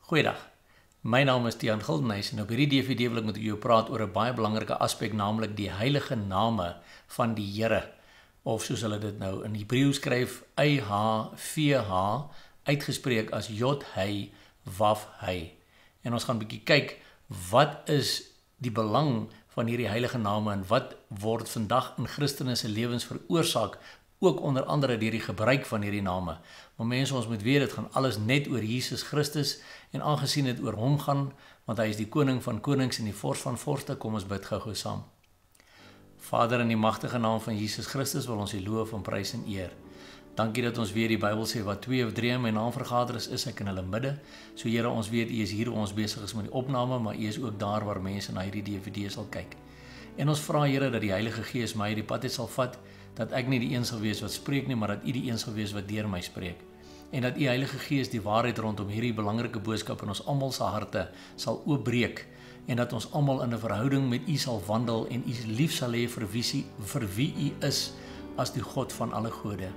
Goeiedag, my naam is Tiaan Gildenhuys en op hierdie DVD wil ek met jou praat oor 'n baie belangrike aspek, naamlik die heilige name van die Here, of soos hulle dit nou in Hebreëus skryf, YHWH, uitgespreek as Jod-Hei, Waf-Hei. En ons gaan 'n bietjie kyk, wat is die belang van hierdie heilige name en wat word vandag in Christene se lewens veroorsaak, ook onder andere deur die gebruik van hierdie name. Maar mense, ons moet weet, dit gaan alles net oor Jesus Christus, en aangesien dit oor hom gaan, want hy is die koning van konings en die vors van vorste, kom ons bid gou saam. Vader, in die magtige naam van Jesus Christus wil ons U loof en prys en eer. Dankie dat ons weet, die Bybel sê, wat 2 of 3 in my naam vergader is ek in hulle midde. So Here, ons weet U is hier waar ons besig is met die opname, maar U is ook daar waar mense na hierdie DVD sal kyk. En ons vra, Here, dat die Heilige Gees my die pad uit sal vat, dat ek nie die een sal wees wat spreek nie, maar dat U die een sal wees wat deur my spreek. En dat U Heilige Gees die waarheid rondom hierdie belangrike boodskap in ons almal se harte sal oopbreek, en dat ons almal in 'n verhouding met U sal wandel en U lief sal hê vir wie U is as die God van alle gode.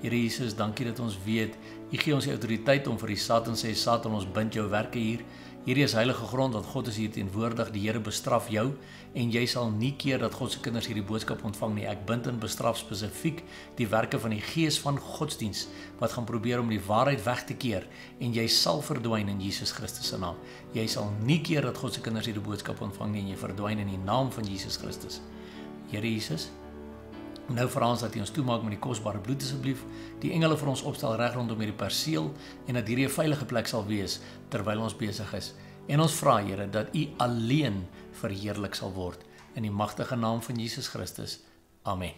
Here Jesus, dankie dat ons weet, U gee ons die autoriteit om vir die Satan sê, Satan, ons bind jou werke hier. Hierdie is heilige grond, want God is hier teenwoordig, die Here bestraf jou, en jy sal nie keer dat God se kinders hierdie boodskap ontvang nie. Ek bind en bestraf spesifiek die werke van die gees van godsdiens, wat gaan probeer om die waarheid weg te keer, en jy sal verdwyn in Jesus Christus se naam. Jy sal nie keer dat God se kinders hierdie boodskap ontvang nie, en jy verdwyn in die naam van Jesus Christus. Here Jesus, nou vra ons dat U ons toemaak met die kosbare bloed asseblief, die engele vir ons opstel reg rondom hierdie perseel, en dat hierdie 'n veilige plek sal wees terwyl ons besig is. En ons vra, Here, dat U alleen verheerlik sal word in die magtige naam van Jesus Christus. Amen.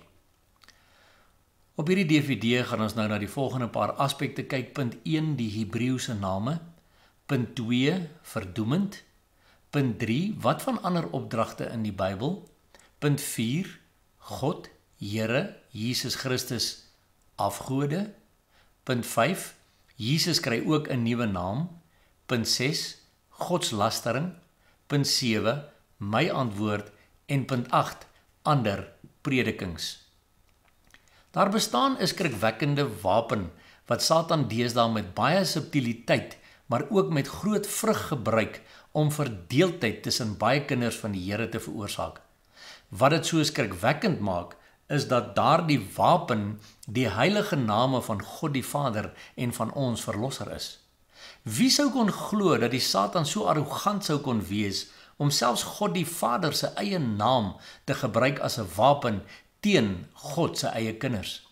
Op hierdie DVD gaan ons nou na die volgende paar aspekte kyk. Punt 1, die Hebreëse name. Punt 2, verdoemend. Punt 3, wat van ander opdragte in die Bybel? Punt 4, God, Here, Jesus Christus, afgode. Punt 5, Jesus kry ook 'n nuwe naam. Punt 6, godslastering. Punt 7, my antwoord. En punt 8, ander predikings. Daar bestaan 'n skrikwekkende wapen wat Satan deesdae met baie subtiliteit, maar ook met groot vrug gebruik om verdeeldheid tussen baie kinders van die Here te veroorsaak. Wat dit so skrikwekkend maak, is dat daardie wapen die heilige name van God die Vader en van ons verlosser is. Wie sou kon glo dat die Satan so arrogant sou kon wees om selfs God die Vader se eie naam te gebruik as 'n wapen teen God se eie kinders?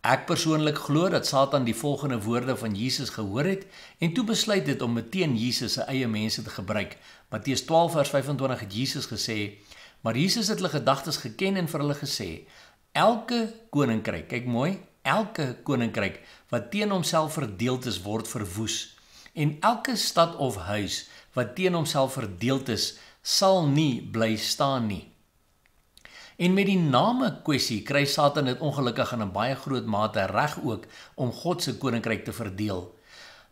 Ek persoonlik glo dat Satan die volgende woorde van Jesus gehoor het en toe besluit het om teen Jesus se eie mense te gebruik. Matteus 12 vers 25 het Jesus gesê, maar Jesus het hulle gedagtes geken en vir hulle gesê, elke koninkryk, kyk mooi, elke koninkryk wat teen homself verdeeld is, word verwoes. En elke stad of huis wat teen homself verdeeld is, sal nie bly staan nie. En met die name kwessie kry Satan dit ongelukkig in 'n baie groot mate reg ook om God se koninkryk te verdeel.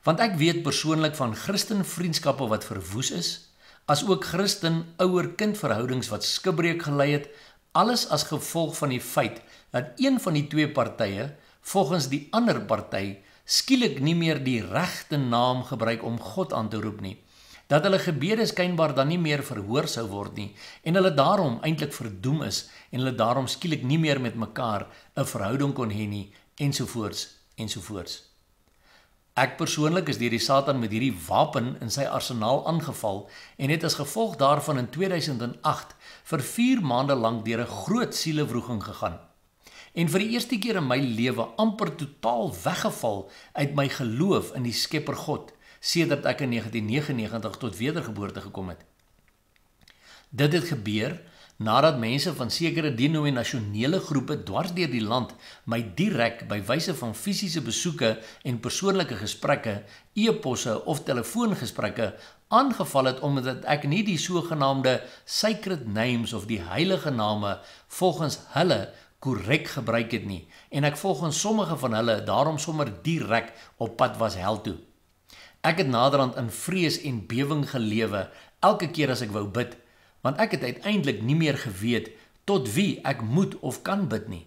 Want ek weet persoonlik van Christen vriendskappe wat verwoes is, as ook Christen ouer-kind verhoudings wat skibreek gelei het, alles as gevolg van die feit dat een van die twee partye volgens die ander party skielik nie meer die regte naam gebruik om God aan te roep nie, dat hulle gebede skynbaar dan nie meer verhoor sou word nie, en hulle daarom eintlik verdoem is, en hulle daarom skielik nie meer met mekaar 'n verhouding kon hê nie, ensovoorts, ensovoorts. Ek persoonlik is deur die Satan met hierdie wapen in sy arsenaal aangeval, en het as gevolg daarvan in 2008 vir 4 maande lank deur 'n groot sielewroeging gegaan. En vir die eerste keer in my lewe amper totaal weggeval uit my geloof in die Skepper God, sedert ek in 1999 tot wedergeboorte gekom het. Dit het gebeur nadat mense van sekere denominasionele groepe dwars deur die land my direk by wyse van fisiese besoeke en persoonlike gesprekke, e-posse of telefoongesprekke aangeval het omdat ek nie die sogenaamde sacred names of die heilige name volgens hulle korrek gebruik het nie, en ek volgens sommige van hulle daarom sommer direk op pad was hel toe. Ek het naderhand in vrees en bewing gelewe elke keer as ek wou bid, want ek het uiteindelik nie meer geweet tot wie ek moet of kan bid nie.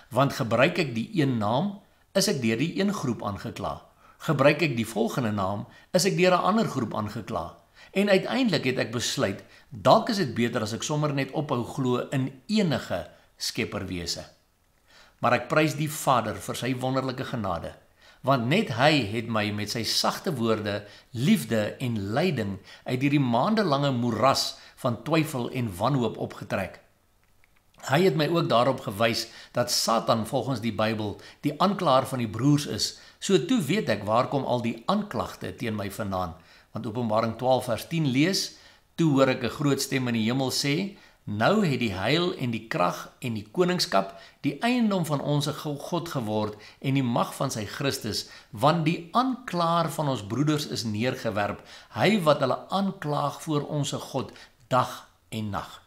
Want gebruik ek die een naam, is ek deur die een groep aangekla. Gebruik ek die volgende naam, is ek deur 'n ander groep aangekla. En uiteindelik het ek besluit, dalk is dit beter as ek sommer net ophou glo in enige skepperwese. Maar ek prys die Vader vir sy wonderlike genade, want net hy het my met sy sagte woorde, liefde en lyding uit hierdie maandelange moeras van twyfel en wanhoop opgetrek. Hy het my ook daarop gewys dat Satan volgens die Bybel die aanklaer van die broers is. So toe weet ek waar kom al die aanklagte teen my vandaan. Want Openbaring 12 vers 10 lees, toe hoor ek 'n groot stem in die hemel sê, nou het die heil en die krag en die koningskap die eiendom van ons God geword en die mag van sy Christus, want die aanklaer van ons broeders is neergewerp, hy wat hulle aanklaag voor ons God dag en nag.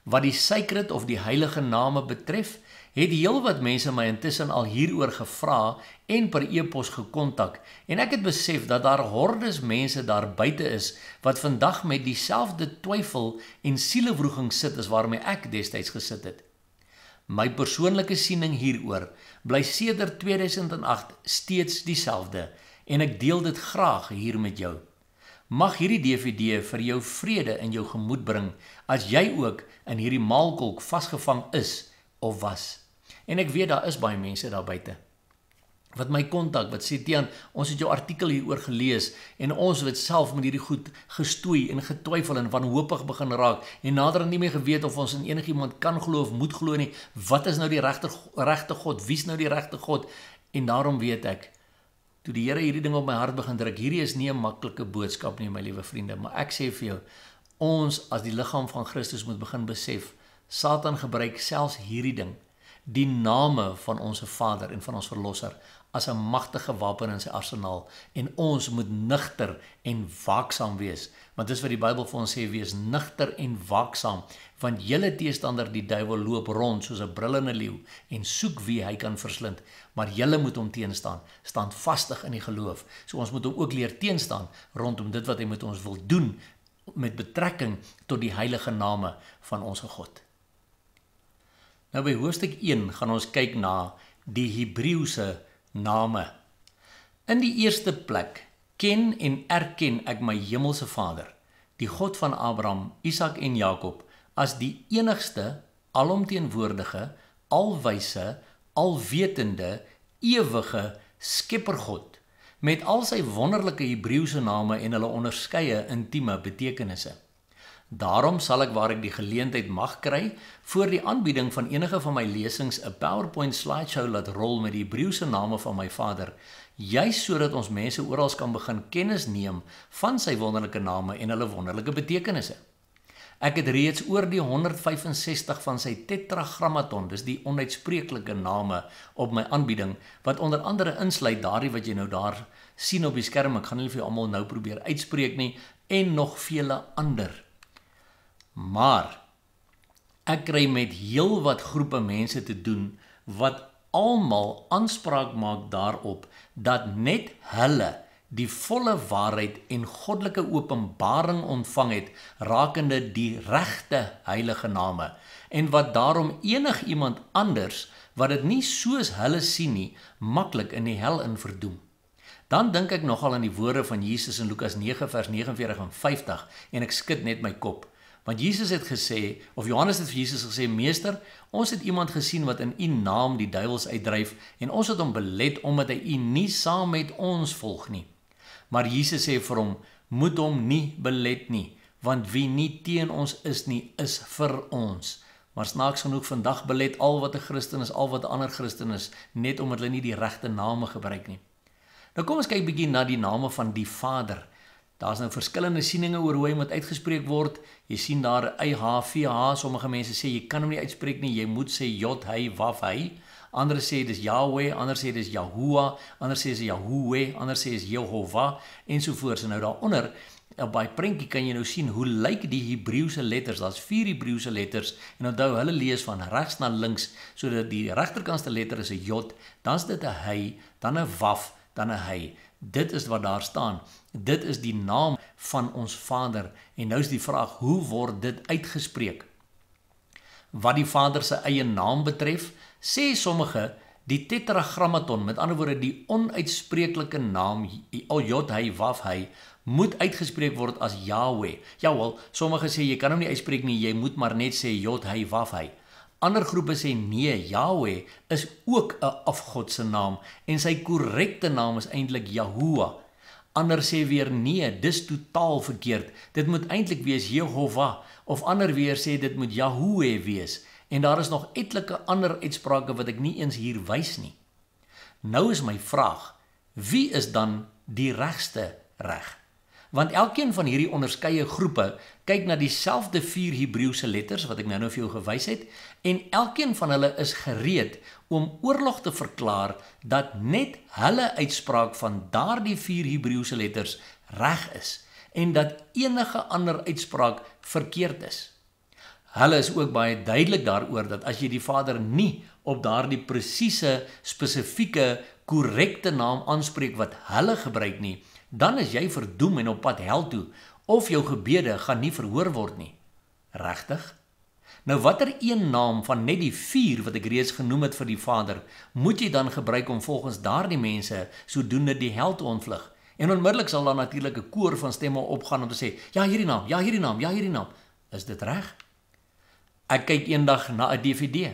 Wat die sacred of die heilige name betref, het heelwat mense my intussen al hieroor gevra en per e-pos gekontak, en ek het besef dat daar hordes mense daar buite is wat vandag met dieselfde twyfel en sielewroging sit as waarmee ek destyds gesit het. My persoonlike siening hieroor bly sedert 2008 steeds dieselfde en ek deel dit graag hier met jou. Mag hierdie DVD vir jou vrede in jou gemoed bring as jy ook in hierdie maalkolk vasgevang is of was. En ek weet daar is baie mense daar buite wat my kontak, wat sê Tiaan, ons het jou artikel hieroor gelees en ons het self met hierdie goed gestoei en getwyfel en wanhoopig begin raak en nader nie meer geweet of ons in enigiemand kan glo of moet glo nie. Wat is nou die regte God? Wie is nou die regte God? En daarom weet ek, toe die Here hierdie ding op my hart begin druk, hierdie is nie 'n maklike boodskap nie, my liewe vriende, maar ek sê vir jou, ons as die liggaam van Christus moet begin besef, Satan gebruik selfs hierdie ding, die name van ons Vader en van ons Verlosser, as 'n magtige wapen in sy arsenaal, en ons moet nugter en waaksaam wees, want dis wat die Bybel vir ons sê, wees nugter en waaksaam, want julle teestander die duiwel loop rond soos 'n brullende leeu en soek wie hy kan verslind, maar julle moet hom teenstaan, staan vastig in die geloof. So ons moet hom ook leer teenstaan rondom dit wat hy met ons wil doen met betrekking tot die heilige name van ons God. Nou by hoofstuk 1 gaan ons kyk na die Hebreëse name. In die eerste plek ken en erken ek my hemelse Vader, die God van Abraham, Isak en Jakob, as die enigste, alomteenwoordige, alwyse, alwetende, ewige skeppergod, met al sy wonderlike Hebreëse name en hulle onderskeie intieme betekenisse. Daarom sal ek, waar ek die geleentheid mag kry, voor die aanbieding van enige van my lesings 'n PowerPoint slideshow laat rol met die Hebreëse name van my Vader, juis sodat ons mense oral kan begin kennis neem van sy wonderlike name en hulle wonderlike betekenisse. Ek het reeds oor die 165 van sy tetragrammaton, dis die onuitspreeklike name, op my aanbieding, wat onder andere insluit daardie wat jy nou daar sien op die skerm, ek gaan nie vir jou almal nou probeer uitspreek nie, en nog vele ander. Maar ek kry met heel wat groepe mense te doen wat almal aanspraak maak daarop dat net hulle die volle waarheid en goddelike openbaring ontvang het rakende die regte heilige name en wat daarom enigiemand anders wat dit nie soos hulle sien nie maklik in die hel in verdoem. Dan dink ek nogal aan die woorde van Jesus in Lukas 9 vers 49 en 50 en ek skud net my kop. Want Jesus het gesê, of Johannes het vir Jesus gesê, Meester, ons het iemand gesien wat in u naam die duiwels uitdryf en ons het hom belet omdat hy u nie saam met ons volg nie. Maar Jesus sê vir hom, moet hom nie belet nie, want wie nie teen ons is nie, is vir ons. Maar snaaks genoeg vandag belet al wat 'n Christen is, al wat 'n ander Christen is, net omdat hulle nie die regte name gebruik nie. Nou kom ons kyk bietjie na die name van die Vader. Daar's nou verskillende sieninge oor hoe hy moet uitgespreek word. Jy sien daar YHVH, sommige mense sê jy kan hom nie uitspreek nie, jy moet sê J, hy, waf, hy. Ander sê dis Yahweh, ander sê dis Yahuwah, ander sê dis Yahuweh, ander sê is Jehovah ensovoorts. En nou daaronder, op daai prentjie kan jy nou sien hoe lyk die Hebreëse letters. Daar's 4 Hebreëse letters en onthou hulle lees van regs na links, sodat die regterkantste letter is 'n J, dan's dit 'n hy, dan 'n waf, dan 'n hy. Dit is wat daar staan. Dit is die naam van ons Vader. En nou is die vraag, hoe word dit uitgespreek? Wat die Vader se eie naam betref, sê sommige, Die tetragrammaton, met ander woorde die onuitspreeklike naam, Jod, hy, Waf, hy, moet uitgespreek word as Yahweh. Jawel, sommige sê, jy kan hom nie uitspreek nie, jy moet maar net sê Jod, hy, Waf, hy. Ander groepe sê, nee, Yahweh is ook 'n afgodse naam, en sy korrekte naam is eintlik Yahuwah. Ander sê weer, nee, dis totaal verkeerd, dit moet eintlik wees Jehovah, of ander weer sê, dit moet Yahweh wees, en daar is nog etlike ander uitsprake wat ek nie eens hier wys nie. Nou is my vraag, wie is dan die regste reg? Want elkeen van hierdie onderskeie groepe kyk na dieselfde 4 Hebreëse letters wat ek nou vir jou gewys het, en elkeen van hulle is gereed om oorlog te verklaar dat net hulle uitspraak van daardie 4 Hebreëse letters reg is en dat enige ander uitspraak verkeerd is. Hulle is ook baie duidelik daaroor dat as jy die Vader nie op daardie presiese, spesifieke, korrekte naam aanspreek wat hulle gebruik nie, dan is jy verdoem en op pad hel toe, of jou gebede gaan nie verhoor word nie. Regtig? Nou watter een naam van net die 4 wat ek reeds genoem het vir die Vader, moet jy dan gebruik om volgens daardie mense sodoende die hel te ontvlug? En onmiddellik sal daar natuurlik 'n koor van stemme opgaan om te sê, ja hierdie naam, ja hierdie naam, ja hierdie naam. Is dit reg? Ek kyk eendag na 'n DVD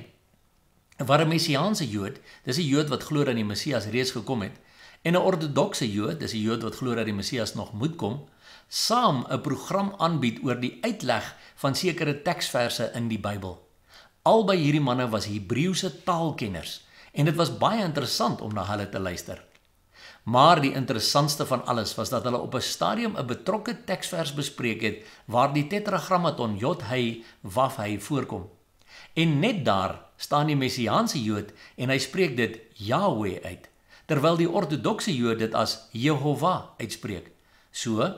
waar 'n messiaanse Jood, dis 'n Jood wat glo dat die Messias reeds gekom het, en 'n ortodokse Jood, dis 'n Jood wat glo dat die Messias nog moet kom, saam 'n program aanbied oor die uitleg van sekere teksverse in die Bybel. Albei hierdie manne was Hebreëse taalkenners, en dit was baie interessant om na hulle te luister. Maar die interessantste van alles was dat hulle op 'n stadium 'n betrokke teksvers bespreek het waar die tetragrammaton Jod, hy, Waf, hy voorkom. En net daar staan die messiaanse Jood en hy spreek dit Yahweh uit, terwyl die ortodokse Jood dit as Jehovah uitspreek. So,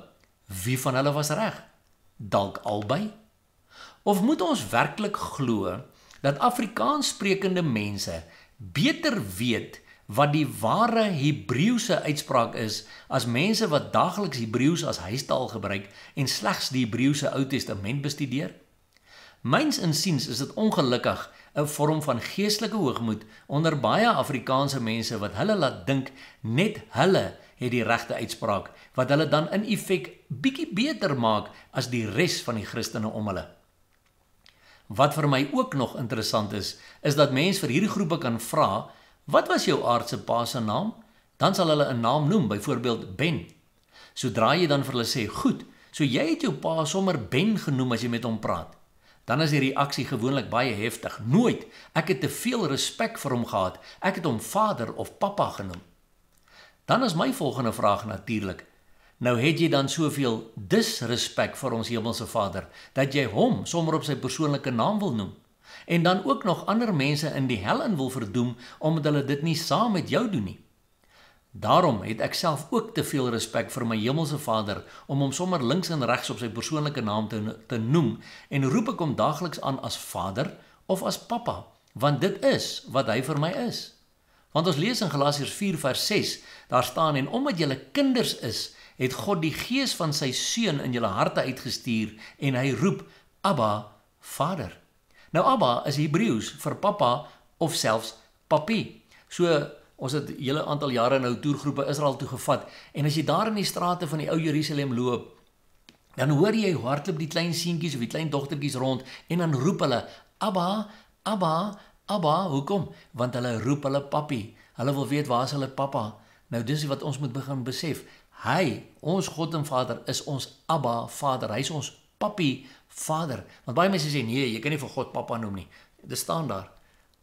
wie van hulle was reg? Dalk albei? Of moet ons werklik glo dat Afrikaans sprekende mense beter weet wat die ware Hebreëse uitspraak is as mense wat daagliks Hebreëus as huistaal gebruik en slegs die Hebreëse Ou Testament bestudeer? Myns insiens is dit ongelukkig 'n vorm van geestelike hoogmoed onder baie Afrikaanse mense wat hulle laat dink net hulle het die regte uitspraak, wat hulle dan in effek bietjie beter maak as die res van die Christene om hulle. Wat vir my ook nog interessant is dat mens vir hierdie groepe kan vra, wat was jou aardse pa se naam? Dan sal hulle 'n naam noem, byvoorbeeld Ben. Sodra jy dan vir hulle sê, goed, so jy het jou pa sommer Ben genoem as jy met hom praat, dan is die reaksie gewoonlik baie heftig. Nooit, ek het te veel respek vir hom gehad, ek het hom vader of papa genoem. Dan is my volgende vraag natuurlik, nou het jy dan soveel disrespek vir ons hemelse Vader, dat jy hom sommer op sy persoonlike naam wil noem, en dan ook nog ander mense in die hel in wil verdoem, omdat hulle dit nie saam met jou doen nie. Daarom het ek self ook te veel respek vir my hemelse Vader, om hom sommer links en regs op sy persoonlike naam te noem, en roep ek hom daagliks aan as Vader of as Papa, want dit is wat hy vir my is. Want ons lees in Galasiërs 4 vers 6, daar staan, en omdat julle kinders is, het God die gees van sy seun in julle harte uitgestuur, en hy roep, Abba, Vader. Nou Abba is Hebreëus vir papa of selfs papi. So, ons het 'n hele aantal jare nou toergroepe Israel toe gevat, en as jy daar in die strate van die ou Jerusalem loop, dan hoor jy hardloop die klein seentjies of die klein dogtertjies rond, en dan roep hulle, Abba, Abba, Abba, hoekom? Want hulle roep hulle papi. Hulle wil weet waar is hulle papa. Nou dis wat ons moet begin besef. Hy, ons God en Vader, is ons Abba Vader. Hy is ons papi Vader. Want baie mense sê nee, jy kan nie vir God papa noem nie. Dit staan daar.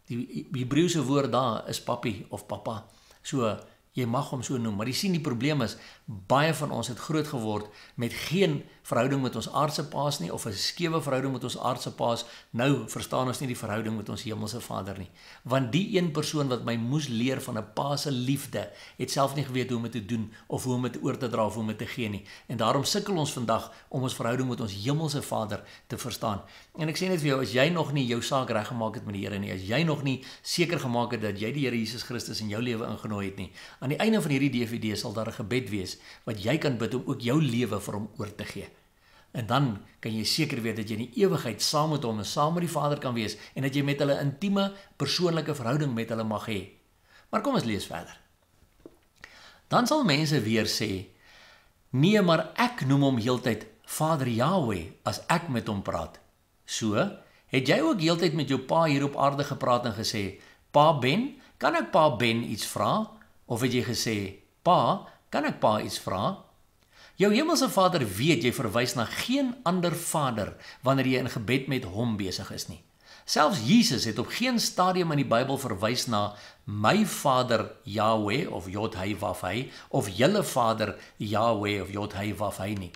Die Hebreëse woord daar is papi of papa. So jy mag hom so noem, maar jy sien die probleem is, baie van ons het groot geword met geen verhouding met ons aardse paas nie, of 'n skewe verhouding met ons aardse paas. Nou verstaan ons nie die verhouding met ons hemelse Vader nie. Want die een persoon wat my moes leer van 'n pa se liefde, het self nie geweet hoe om dit te doen, of hoe om dit oor te dra, of hoe om dit te gee nie. En daarom sukkel ons vandag om ons verhouding met ons hemelse Vader te verstaan. En ek sê net vir jou, as jy nog nie jou saak reggemaak het met die Here nie, as jy nog nie seker gemaak het dat jy die Here Jesus Christus in jou lewe ingenooi het nie, aan die einde van hierdie DVD sal daar 'n gebed wees wat jy kan bid om ook jou lewe vir hom oor te gee. En dan kan jy seker weet dat jy in die ewigheid saam met hom en saam met die Vader kan wees, en dat jy met hulle intieme persoonlike verhouding met hulle mag hê. Maar kom ons lees verder. Dan sal mense weer sê, nee, maar ek noem hom heeltyd Vader Yahweh as ek met hom praat. So, het jy ook heeltyd met jou pa hier op aarde gepraat en gesê, Pa Ben, kan ek pa Ben iets vra? Of het jy gesê, Pa, kan ek pa iets vra? Jou hemelse Vader weet jy verwys na geen ander Vader wanneer jy in gebed met hom besig is nie. Selfs Jesus het op geen stadium in die Bybel verwys na my Vader Yahweh of Yod-Heh-Vav-Heh of julle Vader Yahweh of Yod-Heh-Vav-Heh nie.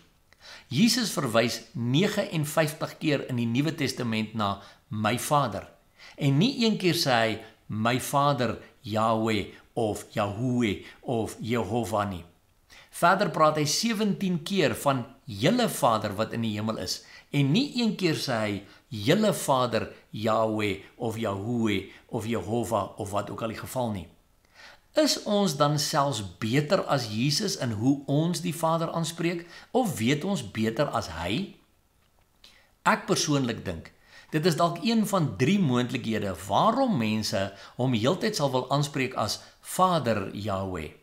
Jesus verwys 59 keer in die Nuwe Testament na my Vader en nie een keer sê hy my Vader Yahweh of Yahuweh of Jehovah nie. Verder praat hy 17 keer van julle Vader wat in die hemel is en nie een keer sê hy julle Vader Yahweh of Yahuweh of Jehovah of wat ook al die geval nie. Is ons dan selfs beter as Jesus in hoe ons die Vader aanspreek of weet ons beter as hy? Ek persoonlik dink, dit is dalk een van 3 moontlikhede waarom mense hom heeltyd sal wil aanspreek as Vader Yahweh.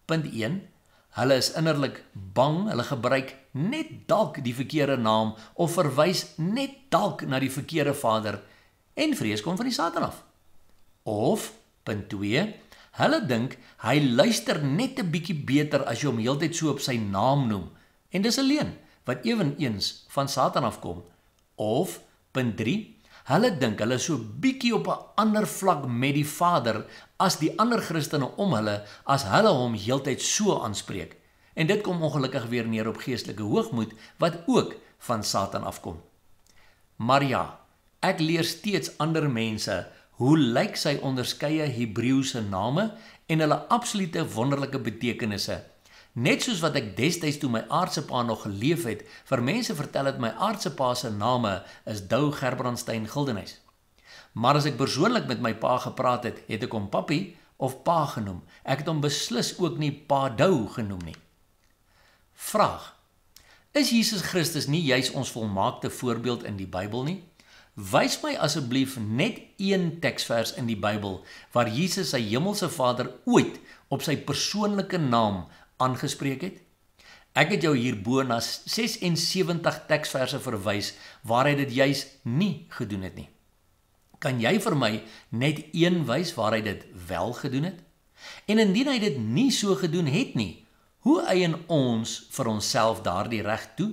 Punt 1, hulle is innerlik bang, hulle gebruik net dalk die verkeerde naam of verwys net dalk na die verkeerde Vader en vrees kom van die Satan af. Of, punt 2, hulle dink hy luister net 'n bietjie beter as jy hom heeltyd so op sy naam noem en dis 'n leuen wat eweneens van Satan afkom. Of, punt 3, hulle dink hulle is so bietjie op 'n ander vlak met die Vader as die ander Christene om hulle as hulle hom heeltyd so aanspreek. En dit kom ongelukkig weer neer op geestelike hoogmoed wat ook van Satan afkom. Maar ja, ek leer steeds ander mense hoe lyk sy onderskeie Hebreëse name en hulle absolute wonderlike betekenisse. Net soos wat ek destyds toe my aardse pa nog geleef het, vir mense vertel het my aardse pa se name is Douw Gerbrandsteen Gildenhuys. Maar as ek persoonlik met my pa gepraat het, het ek hom papi of pa genoem. Ek het hom beslis ook nie pa Douw genoem nie. Vraag: is Jesus Christus nie juis ons volmaakte voorbeeld in die Bybel nie? Wys my asseblief net een teksvers in die Bybel waar Jesus sy hemelse Vader ooit op sy persoonlike naam aangespreek het. Ek het jou hierbo na 76 teksverse verwys waar hy dit juis nie gedoen het nie. Kan jy vir my net een wys waar hy dit wel gedoen het? En indien hy dit nie so gedoen het nie, hoe eien ons vir onsself daardie reg toe?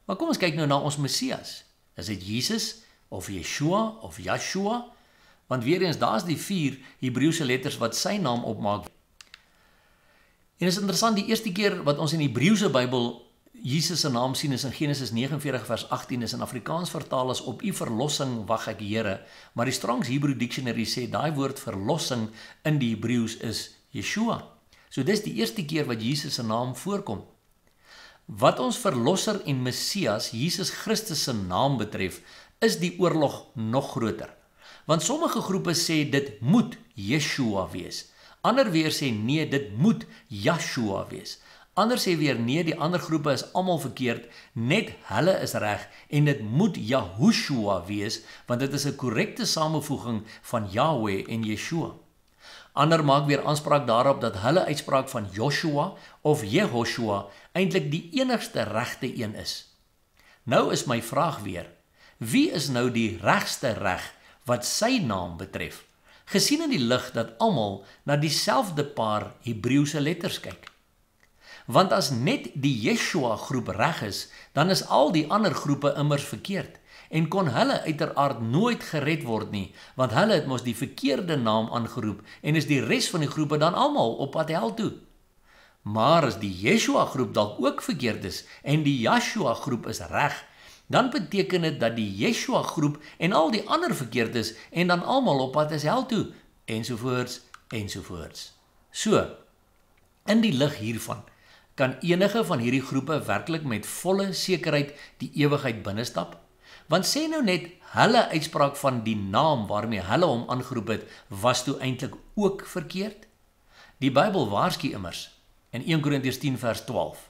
Maar kom ons kyk nou na ons Messias. Is dit Jesus of Yeshua of Yahshua? Want weer eens, daar is die 4 Hebreëse letters wat sy naam opmaak. En is interessant, die eerste keer wat ons in die Hebreëse Bybel Jesus se naam sien is in Genesis 49 vers 18, is in Afrikaans vertaal as op u verlossing wag ek Here, maar die Strong's Hebrew Dictionary sê daai woord verlossing in die Hebreëus is Yeshua. So dis die eerste keer wat Jesus se naam voorkom. Wat ons verlosser en Messias, Jesus Christus se naam betref, is die oorlog nog groter. Want sommige groepe sê dit moet Yeshua wees. Ander weer sê nee, dit moet Yahshua wees. Ander sê weer nee, die ander groepe is almal verkeerd, net hulle is reg en dit moet Yahushua wees, want dit is 'n korrekte samevoeging van Yahweh en Yeshua. Ander maak weer aanspraak daarop dat hulle uitspraak van Joshua of Jehoshua eintlik die enigste regte een is. Nou is my vraag weer, wie is nou die regste reg wat sy naam betref? Gesien in die lig dat almal na dieselfde paar Hebreëse letters kyk. Want as net die Yeshua groep reg is, dan is al die ander groepe immers verkeerd en kon hulle uiteraard nooit gered word nie, want hulle het mos die verkeerde naam aangeroep en is die res van die groepe dan almal op pad hel toe. Maar as die Yeshua groep dalk ook verkeerd is en die Yahshua groep is reg, dan beteken dit dat die Yeshua groep en al die ander verkeerd is en dan almal op pad is hel toe, ensovoorts, ensovoorts. So, in die lig hiervan, kan enige van hierdie groepe werklik met volle sekerheid die ewigheid binnestap? Want sê nou net, hulle uitspraak van die naam waarmee hulle hom aangeroep het, was toe eintlik ook verkeerd? Die Bybel waarsku immers in 1 Korintiërs 10 vers 12.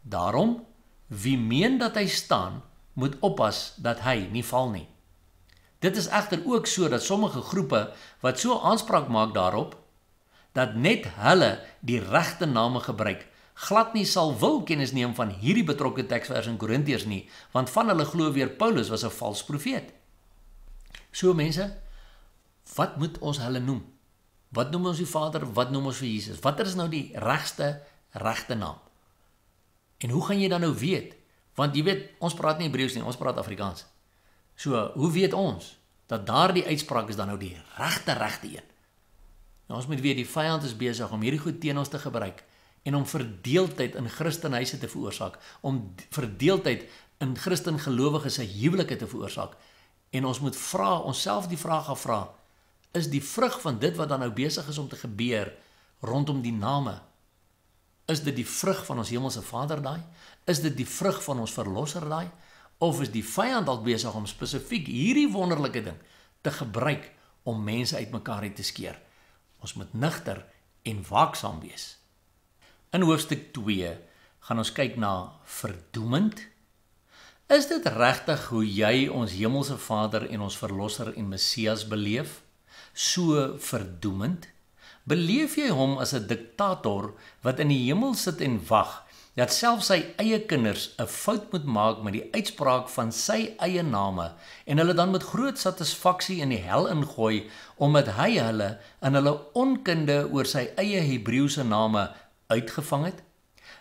Daarom, wie meen dat hy staan, moet oppas dat hy nie val nie. Dit is egter ook so dat sommige groepe wat so aanspraak maak daarop, dat net hulle die regte name gebruik, glad nie sal wil kennis neem van hierdie betrokke teksvers in Korintiërs nie, want van hulle glo weer Paulus was 'n vals profeet. So mense, wat moet ons hulle noem? Wat noem ons die Vader, wat noem ons vir Jesus? Wat is nou die regte naam? En hoe gaan jy dan nou weet? Want jy weet, ons praat nie Hebreëus nie, ons praat Afrikaans. So, hoe weet ons dat daardie uitspraak is dan nou die regte een? Nou, ons moet weet, die vyand is besig om hierdie goed teen ons te gebruik en om verdeeldheid in Christenhuise te veroorsaak, om verdeeldheid in Christengelowiges se huwelike te veroorsaak. En ons moet onsself die vraag afvra, is die vrug van dit wat dan nou besig is om te gebeur rondom die name, is dit die vrug van ons hemelse Vader daai? Is dit die vrug van ons verlosser daai? Of is die vyand dalk besig om spesifiek hierdie wonderlike ding te gebruik om mense uitmekaar uit te skeer? Ons moet nugter en waaksaam wees. In hoofstuk 2 gaan ons kyk na verdoemend. Is dit regtig hoe jy ons hemelse Vader en ons verlosser en Messias beleef? So verdoemend? Beleef jy hom as 'n diktator wat in die hemel sit en wag, dat selfs sy eie kinders 'n fout moet maak met die uitspraak van sy eie name en hulle dan met groot satisfaksie in die hel ingooi, omdat hy hulle in hulle onkunde oor sy eie Hebreëse name uitgevang het?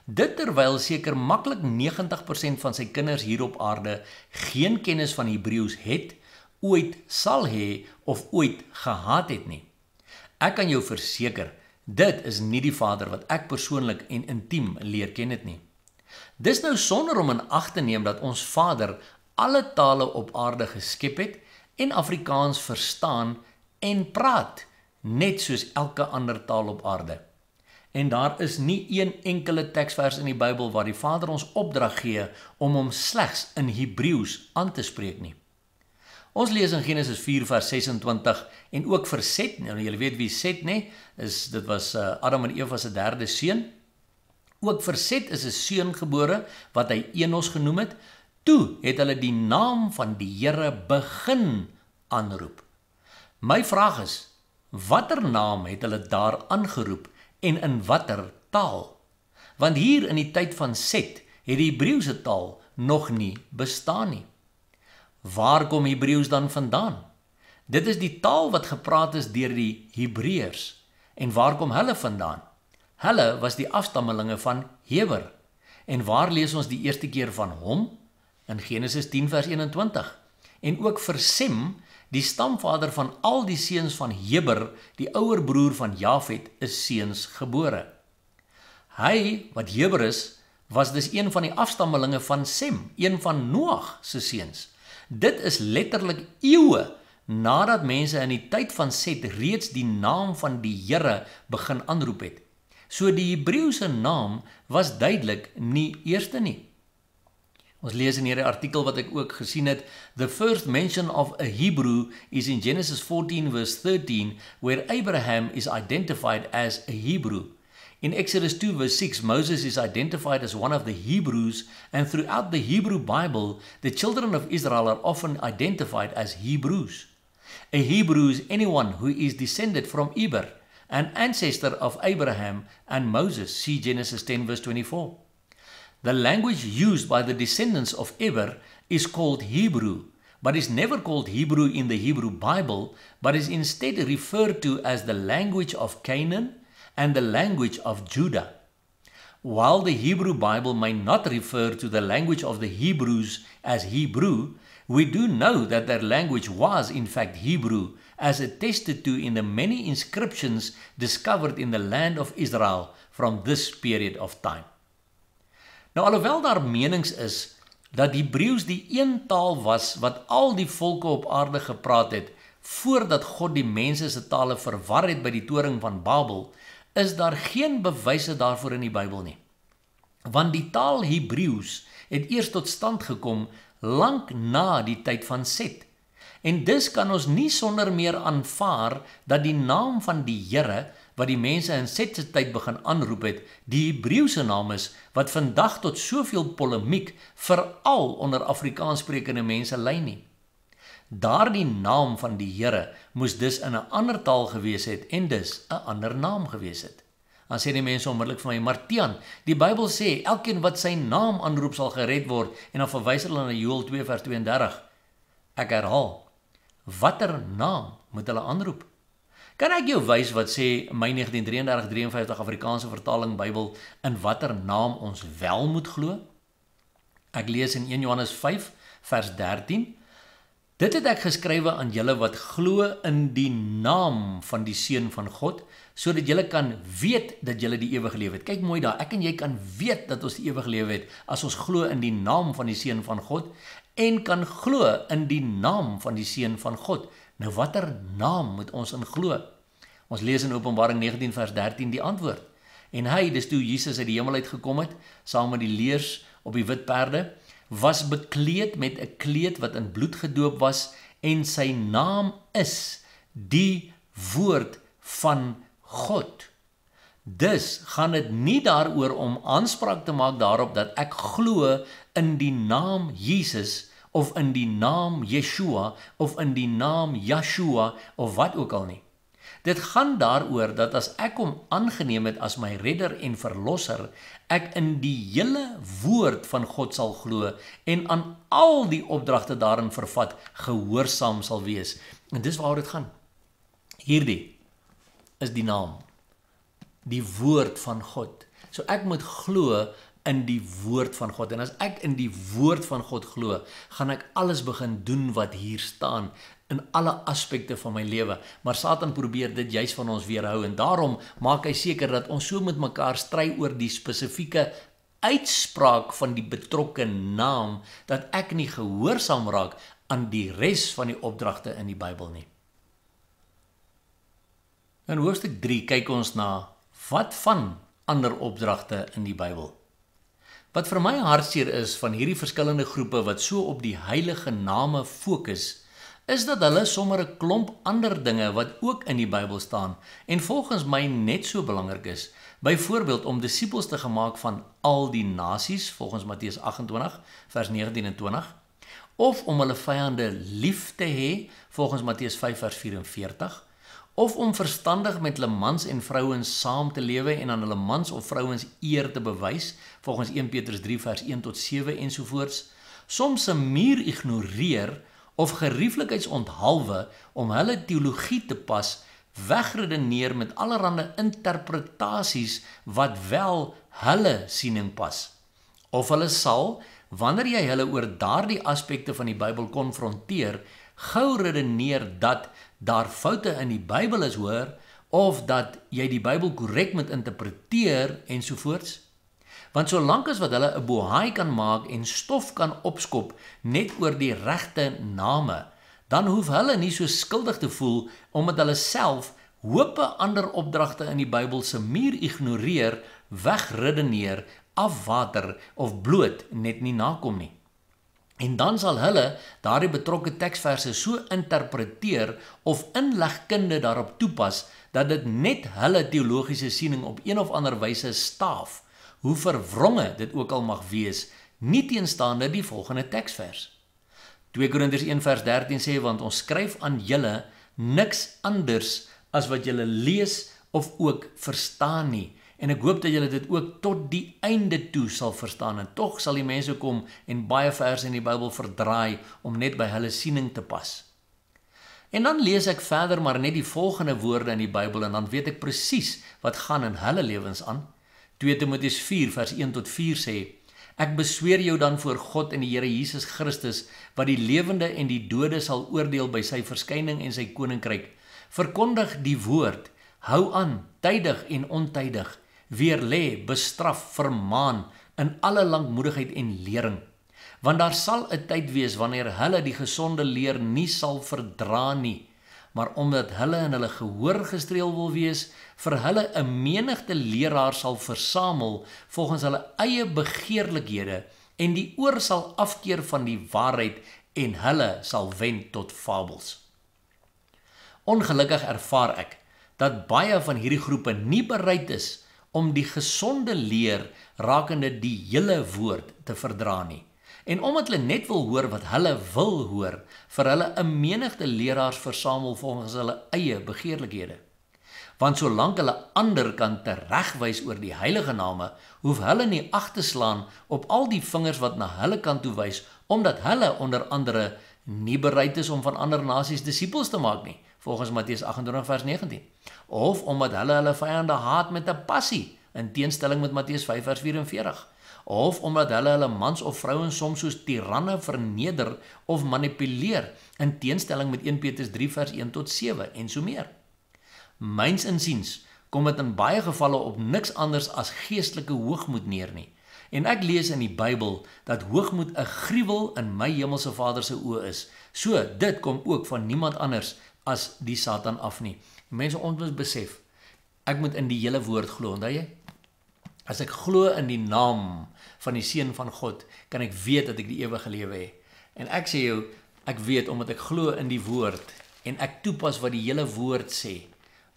Dit terwyl seker maklik 90% van sy kinders hier op aarde geen kennis van Hebreëus het, ooit sal hê of ooit gehad het nie. Ek kan jou verseker, dit is nie die Vader wat ek persoonlik en intiem leer ken het nie. Dis nou sonder om in ag te neem dat ons Vader alle tale op aarde geskep het en Afrikaans verstaan en praat, net soos elke ander taal op aarde. En daar is nie een enkele teksvers in die Bybel waar die Vader ons opdrag gee om hom slegs in Hebreëus aan te spreek nie. Ons lees in Genesis 4 vers 26 en ook vir Set, nou julle weet wie Set nê, dit was Adam en Eva se derde seun. Ook vir Set is 'n seun gebore wat hy Enos genoem het. Toe het hulle die naam van die Here begin aanroep. My vraag is, watter naam het hulle daar aangeroep en in watter taal? Want hier in die tyd van Set het die Hebreëse taal nog nie bestaan nie. Waar kom Hebreëus dan vandaan? Dit is die taal wat gepraat is deur die Hebreërs. En waar kom hulle vandaan? Hulle was die afstammelinge van Heber. En waar lees ons die eerste keer van hom? In Genesis 10 vers 21. En ook vir Sem, die stamvader van al die seuns van Heber, die ouer broer van Jafet, is seuns gebore. Hy, wat Heber is, was dus een van die afstammelinge van Sem, een van Noag se seuns. Dit is letterlik eeue nadat mense in die tyd van Set reeds die naam van die Here begin aanroep het. So die Hebreëse naam was duidelik nie eerste nie. Ons lees in hierdie artikel wat ek ook gesien het, the first mention of a Hebrew is in Genesis 14 verse 13, where Abraham is identified as a Hebrew. In Exodus 2 verse 6, Moses is identified as one of the Hebrews, and throughout the Hebrew Bible, the children of Israel are often identified as Hebrews. A Hebrew is anyone who is descended from Eber, an ancestor of Abraham and Moses. See Genesis 10 verse 24. The language used by the descendants of Eber is called Hebrew, but is never called Hebrew in the Hebrew Bible, but is instead referred to as the language of Canaan and the language of Judah. While the Hebrew Bible may not refer to the language of the Hebrews as Hebrew, we do know that their language was in fact Hebrew, as attested to in the many inscriptions discovered in the land of Israel from this period of time. Nou alhoewel daar menings is dat Hebreëus die een taal was wat al die volke op aarde gepraat het voordat God die mense se tale verwar het by die toring van Babel, is daar geen bewyse daarvoor in die Bybel nie. Want die taal Hebreëus het eers tot stand gekom lank na die tyd van Set. En dus kan ons nie sonder meer aanvaar dat die naam van die Here wat die mense in Set se tyd begin aanroep het, die Hebreëse naam is wat vandag tot soveel polemiek veral onder Afrikaanssprekende mense lei nie. Daardie naam van die Here moes dus in 'n ander taal gewees het en dus 'n ander naam gewees het. Dan sê die mense onmiddellik vir my, maar Tiaan, die Bybel sê, elkeen wat sy naam aanroep sal gered word, en dan verwys hulle na Joël 2 vers 32. Ek herhaal, watter naam moet hulle aanroep? Kan ek jou wys wat sê my 1933-53 Afrikaanse vertaling Bybel in watter naam ons wel moet glo? Ek lees in 1 Johannes 5 vers 13. Dit het ek geskrywe aan julle wat glo in die naam van die Seun van God, sodat julle kan weet dat julle die ewige lewe het. Kyk mooi daar, ek en jy kan weet dat ons die ewige lewe het as ons glo in die naam van die Seun van God en kan glo in die naam van die Seun van God. Nou watter naam moet ons in glo? Ons lees in Openbaring 19 vers 13 die antwoord. En hy, dis toe Jesus uit die hemel uitgekom het, saam met die leers op die wit perde, was bekleed met 'n kleed wat in bloed gedoop was en sy naam is die woord van God. Dus gaan dit nie daaroor om aanspraak te maak daarop dat ek glo in die naam Jesus of in die naam Yeshua of in die naam Yeshua of wat ook al nie. Dit gaan daaroor dat as ek hom aangeneem het as my redder en verlosser, ek in die hele woord van God sal glo en aan al die opdragte daarin vervat gehoorsaam sal wees. En dis waaroor dit gaan. Hierdie is die naam, die woord van God. So ek moet glo in die woord van God. En as ek in die woord van God glo, gaan ek alles begin doen wat hier staan in alle aspekte van my lewe. Maar Satan probeer dit juis van ons weerhou en daarom maak hy seker dat ons so met mekaar stry oor die spesifieke uitspraak van die betrokke naam dat ek nie gehoorsaam raak aan die res van die opdragte in die Bybel nie. In hoofstuk 3 kyk ons na wat van ander opdragte in die Bybel. Wat vir my hartseer is van hierdie verskillende groepe wat so op die heilige name fokus, is dat hulle sommer 'n klomp ander dinge wat ook in die Bybel staan en volgens my net so belangrik is, byvoorbeeld om disippels te gemaak van al die nasies, volgens Matteus 28 vers 19 en 20, of om hulle vyande lief te hê, volgens Matteus 5 vers 44, of om verstandig met hulle mans en vrouens saam te lewe en aan hulle mans of vrouens eer te bewys, volgens 1 Petrus 3 vers 1 tot 7 ensovoorts, soms 'n muur ignoreer of gerieflikheidsonthaalwe om hulle teologie te pas, wegredeneer met allerlei interpretasies wat wel hulle siening pas. Of hulle sal, wanneer jy hulle oor daardie aspekte van die Bybel konfronteer, gou redeneer dat daar foute in die Bybel is hoor, of dat jy die Bybel korrek moet interpreteer ensovoorts. Want solank as wat hulle 'n bohaai kan maak en stof kan opskop net oor die regte name, dan hoef hulle nie so skuldig te voel omdat hulle self hope ander opdragte in die Bybel se muur ignoreer, wegredeneer, afwater of bloot net nie nakom nie. En dan sal hulle daardie betrokke teksverse so interpreteer of inlegkunde daarop toepas dat dit net hulle teologiese siening op een of ander wyse staaf, hoe verwronge dit ook al mag wees, nie teenstaande die volgende teksvers. 2 Korintiërs 1 vers 13 sê, want ons skryf aan julle niks anders as wat julle lees of ook verstaan nie. En ek hoop dat julle dit ook tot die einde toe sal verstaan. En tog sal die mense kom en baie verse in die Bybel verdraai om net by hulle siening te pas. En dan lees ek verder maar net die volgende woorde in die Bybel en dan weet ek presies wat gaan in hulle lewens aan. 2 Timoteus 4 vers 1 tot 4 sê, ek besweer jou dan voor God en die Here Jesus Christus, wat die lewende en die dode sal oordeel by sy verskyning en sy koninkryk. Verkondig die woord, hou aan, tydig en ontydig, weerlê, bestraf, vermaan, in alle lankmoedigheid en lering. Want daar sal 'n tyd wees wanneer hulle die gesonde leer nie sal verdra nie, maar omdat hulle in hulle gehoor gestreel wil wees, vir hulle 'n menigte leraar sal versamel volgens hulle eie begeerlikhede en die oor sal afkeer van die waarheid en hulle sal wend tot fabels. Ongelukkig ervaar ek dat baie van hierdie groepe nie bereid is om die gesonde leer rakende die hele woord te verdra nie. En omdat hulle net wil hoor wat hulle wil hoor, vir hulle 'n menigte leraars versamel volgens hulle eie begeerlikhede. Want solank hulle ander kan teregwys oor die heilige name, hoef hulle nie ag te slaan op al die vingers wat na hulle kant toe wys, omdat hulle onder andere nie bereid is om van ander nasies disippels te maak nie, volgens Matteus 28 vers 19. Of omdat hulle vyande haat met 'n passie, in teenstelling met Matteus 5 vers 44. Of omdat hulle mans of vrouens soms soos tiranne verneder of manipuleer, in teenstelling met 1 Petrus 3 vers 1 tot 7 en so meer. Myns insiens kom dit in baie gevalle op niks anders as geestelike hoogmoed neer nie. En ek lees in die Bybel dat hoogmoed 'n gruwel in my hemelse Vader se oë is. So, dit kom ook van niemand anders as die Satan af nie. Mense, ons moet besef, ek moet in die hele woord glo, onthou jy? As ek glo in die naam van die Seun van God, kan ek weet dat ek die ewige lewe het. En ek sê jou, ek weet omdat ek glo in die woord en ek toepas wat die hele woord sê.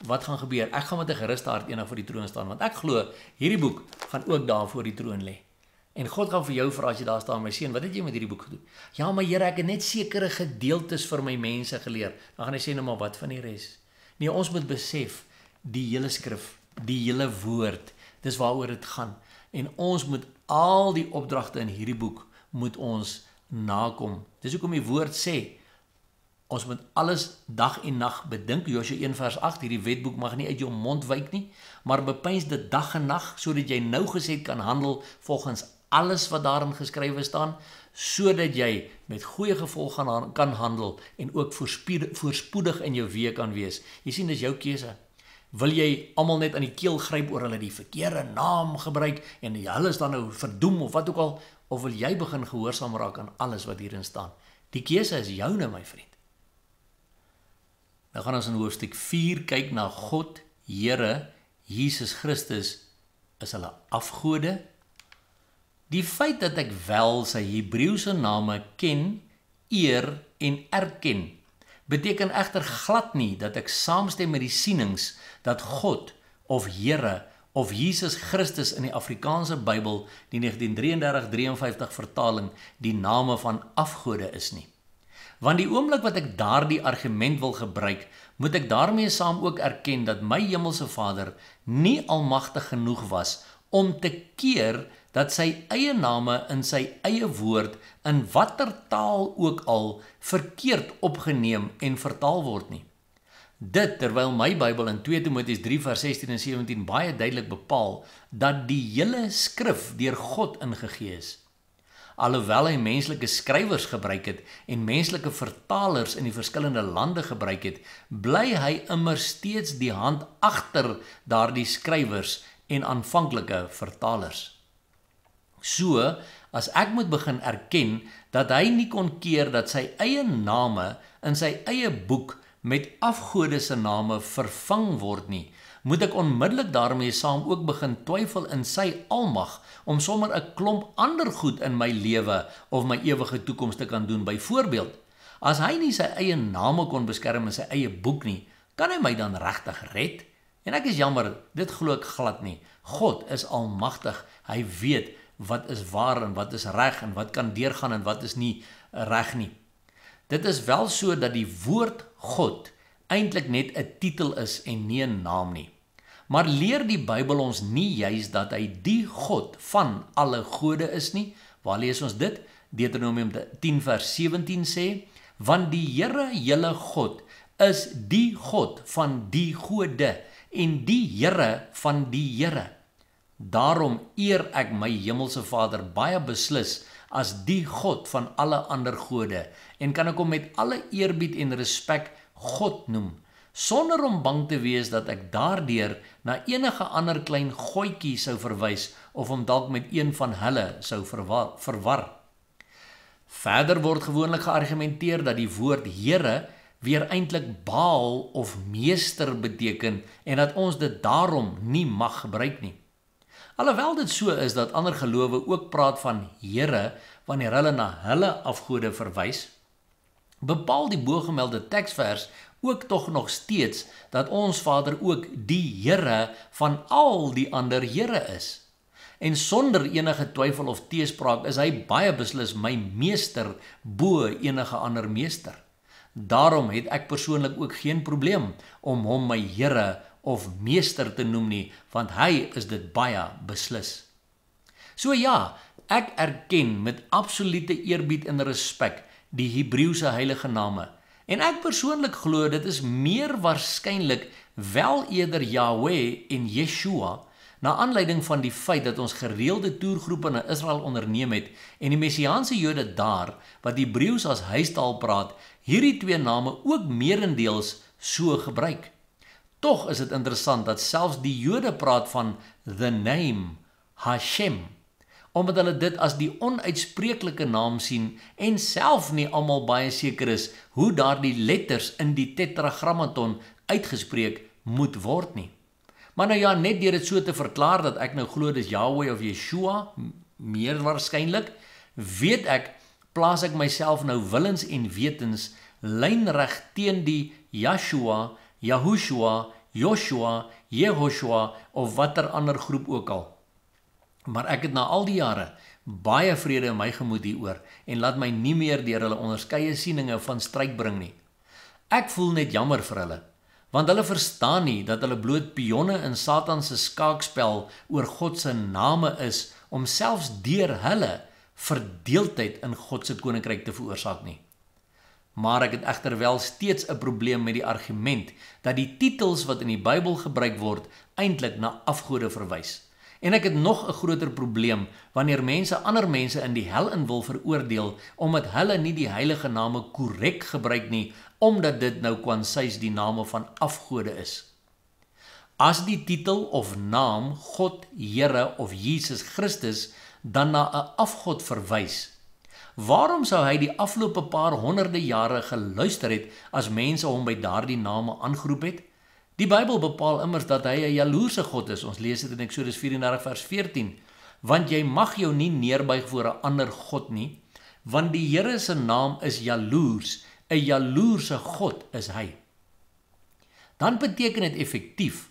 Wat gaan gebeur? Ek gaan met 'n geruste hart eendag voor die troon staan, want ek glo hierdie boek gaan ook daar voor die troon lê. En God gaan vir jou vra as jy daar staan, my seun, wat het jy met hierdie boek gedoen? Ja, maar Here, ek het net sekere gedeeltes vir my mense geleer. Dan gaan hy sê nou maar wat van die res? Nee, ons moet besef die hele skrif, die hele woord, dis waaroor dit gaan. En ons moet al die opdragte in hierdie boek moet ons nakom. Dis hoekom die woord sê ons moet alles dag en nag bedink. Josua 1 vers 8, hierdie wetboek mag nie uit jou mond wyk nie, maar bepeins dit dag en nag, sodat jy nougeset kan handel volgens alles wat daarin geskrywe staan, sodat jy met goeie gevolg kan handel en ook voorspoedig in jou weë kan wees. Jy sien, dis jou keuse. Wil jy almal net aan die keel gryp oor hulle die verkeerde naam gebruik en hulle is dan nou verdoem of wat ook al, of wil jy begin gehoorsaam raak aan alles wat hierin staan? Die keuse is joune, my vriend. Nou gaan ons in hoofstuk 4 kyk na God, Here, Jesus Christus, is hulle afgode? Die feit dat ek wel sy Hebreëse name ken, eer en erken, beteken egter glad nie dat ek saamstem met die sienings dat God of Here of Jesus Christus in die Afrikaanse Bybel, die 1933-53 vertaling, die name van afgode is nie. Want die oomblik wat ek daardie argument wil gebruik, moet ek daarmee saam ook erken dat my hemelse Vader nie almagtig genoeg was om te keer dat sy eie name in sy eie woord in watter taal ook al verkeerd opgeneem en vertaal word nie. Dit terwyl my Bybel in 2 Timoteus 3 vers 16 en 17 baie duidelik bepaal dat die hele skrif deur God ingegee is. Alhoewel hy menslike skrywers gebruik het en menslike vertalers in die verskillende lande gebruik het, bly hy immer steeds die hand agter daardie skrywers en aanvanklike vertalers. So, as ek moet begin erken dat hy nie kon keer dat sy eie name in sy eie boek met afgode se name vervang word nie, moet ek onmiddellik daarmee saam ook begin twyfel in sy almag om sommer 'n klomp ander goed in my lewe of my ewige toekoms te kan doen. Byvoorbeeld, as hy nie sy eie name kon beskerm in sy eie boek nie, kan hy my dan regtig red? En ek is jammer, dit glo ek glad nie. God is almagtig. Hy weet wat is waar en wat is reg en wat kan deurgaan en wat is nie reg nie. Dit is wel so dat die woord God eintlik net 'n titel is en nie 'n naam nie. Maar leer die Bybel ons nie juis dat hy die God van alle gode is nie? Waar lees ons dit? Deuteronomium 10 vers 17 sê, want die Here julle God is die God van die gode en die Here van die Here. Daarom eer ek my hemelse Vader baie beslis as die God van alle ander gode en kan ek hom met alle eerbied en respek God noem, sonder om bang te wees dat ek daardeur na enige ander klein gooitjie sou verwys of hom dalk met een van hulle sou verwar. Verder word gewoonlik geargumenteer dat die woord Here weer eintlik Baal of meester beteken en dat ons dit daarom nie mag gebruik nie. Alhoewel dit so is dat ander gelowe ook praat van Here wanneer hulle na hulle afgode verwys, bepaal die bogemelde teksvers ook tog nog steeds dat ons Vader ook die Here van al die ander Here is. En sonder enige twyfel of teespraak is hy baie beslis my meester bo enige ander meester. Daarom het ek persoonlik ook geen probleem om hom my Here of meester te noem nie, want hy is dit baie beslis. So ja, ek erken met absolute eerbied en respek die Hebreëse heilige name. En ek persoonlik glo dit is meer waarskynlik wel eerder Yahweh en Yeshua, na aanleiding van die feit dat ons gereelde toergroepe na Israel onderneem het en die Messiaanse Jode daar, wat Hebreëus as huistaal praat, hierdie twee name ook meerendeels so gebruik. Tog is dit interessant dat selfs die Jode praat van the name, Hashem, omdat hulle dit as die onuitspreeklike naam sien en self nie almal baie seker is hoe daardie letters in die tetragrammaton uitgespreek moet word nie. Maar nou ja, net deur dit so te verklaar dat ek nou glo dis Yahweh of Yeshua, meer waarskynlik, weet ek, plaas ek myself nou willens en wetens lynreg teen die Yeshua, Yahushua, Joshua, Jehoshua of watter ander groep ook al. Maar ek het na al die jare baie vrede in my gemoed hieroor en laat my nie meer deur hulle onderskeie sieninge van stryd bring nie. Ek voel net jammer vir hulle, want hulle verstaan nie dat hulle bloot pionne in Satan se skaakspel oor God se name is om selfs deur hulle verdeeldheid in God se koninkryk te veroorsaak nie. Maar ek het egter wel steeds 'n probleem met die argument dat die titels wat in die Bybel gebruik word eintlik na afgode verwys. En ek het nog 'n groter probleem wanneer mense ander mense in die hel in wil veroordeel omdat hulle nie die heilige name korrek gebruik nie, omdat dit nou kwansies die name van afgode is. As die titel of naam God, Here of Jesus Christus dan na 'n afgod verwys, waarom sou hy die afgelope paar honderde jare geluister het as mense hom by daardie name aangeroep het? Die Bybel bepaal immers dat hy 'n jaloerse God is. Ons lees dit in Eksodus 34 vers 14. Want jy mag jou nie neerbuig voor 'n ander God nie, want die Here se naam is jaloers, 'n jaloerse God is hy. Dan beteken dit effektief,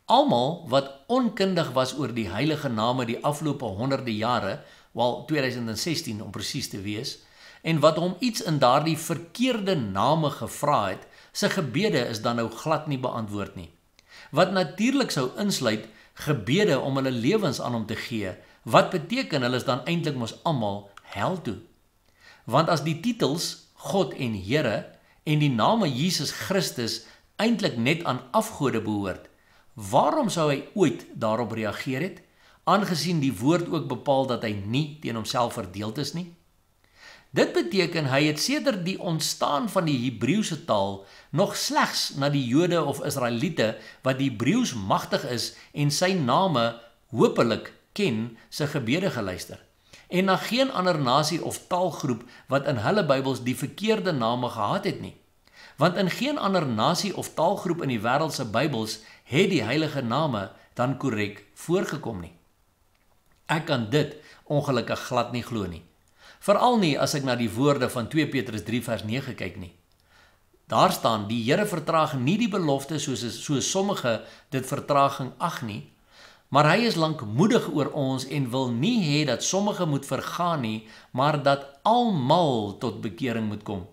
almal wat onkundig was oor die heilige name die afgelope honderde jare, wel 2016 om presies te wees, en wat hom iets in daardie verkeerde name gevra het, sy gebede is dan nou glad nie beantwoord nie. Wat natuurlik sou insluit gebede om hulle lewens aan hom te gee, wat beteken hulle is dan eintlik mos almal hel toe. Want as die titels God en Here en die name Jesus Christus eintlik net aan afgode behoort, waarom sou hy ooit daarop reageer het, aangesien die woord ook bepaal dat hy nie teen homself verdeeld is nie? Dit beteken hy het sedert die ontstaan van die Hebreëse taal nog slegs na die Jode of Israeliete wat die Hebreëus magtig is en sy name hopelik ken, sy gebede geluister. En na geen ander nasie of taalgroep wat in hulle Bybels die verkeerde name gehad het nie. Want in geen ander nasie of taalgroep in die wêreld se Bybels het die heilige name dan korrek voorgekom nie. Ek kan dit ongelukkig glad nie glo nie. Veral nie as ek na die woorde van 2 Petrus 3 vers 9 kyk nie. Daar staan, die Here vertraag nie die belofte soos sommige dit vertraging ag nie, maar hy is lankmoedig oor ons en wil nie hê dat sommige moet vergaan nie, maar dat almal tot bekering moet kom.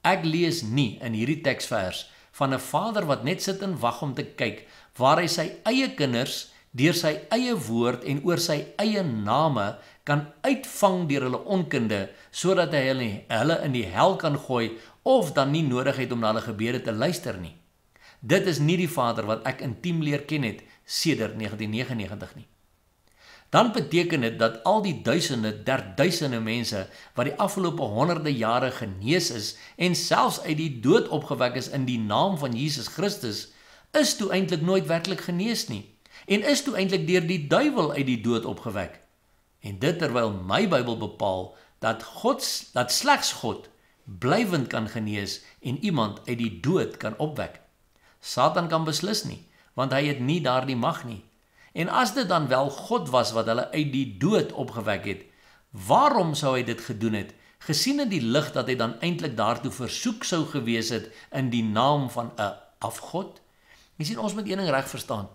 Ek lees nie in hierdie teksvers van 'n vader wat net sit en wag om te kyk, waar hy sy eie kinders deur sy eie woord en oor sy eie name kan uitvang deur hulle onkunde, sodat hy hulle in die hel kan gooi, of dan nie nodig het om na hulle gebede te luister nie. Dit is nie die Vader wat ek intiem leer ken het sedert 1999 nie. Dan beteken dit dat al die duisende, derduisende mense wat die afgelope honderde jare genees is en selfs uit die dood opgewek is in die naam van Jesus Christus, is toe eintlik nooit werklik genees nie en is toe eintlik deur die duiwel uit die dood opgewek. En dit terwyl my Bybel bepaal dat slegs God blywend kan genees en iemand uit die dood kan opwek. Satan kan beslis nie, want hy het nie daardie mag nie. En as dit dan wel God was wat hulle uit die dood opgewek het, waarom sou hy dit gedoen het, gesien in die lig dat hy dan eintlik daartoe versoek sou gewees het in die naam van 'n afgod? Jy sien, ons moet een ding reg verstaan.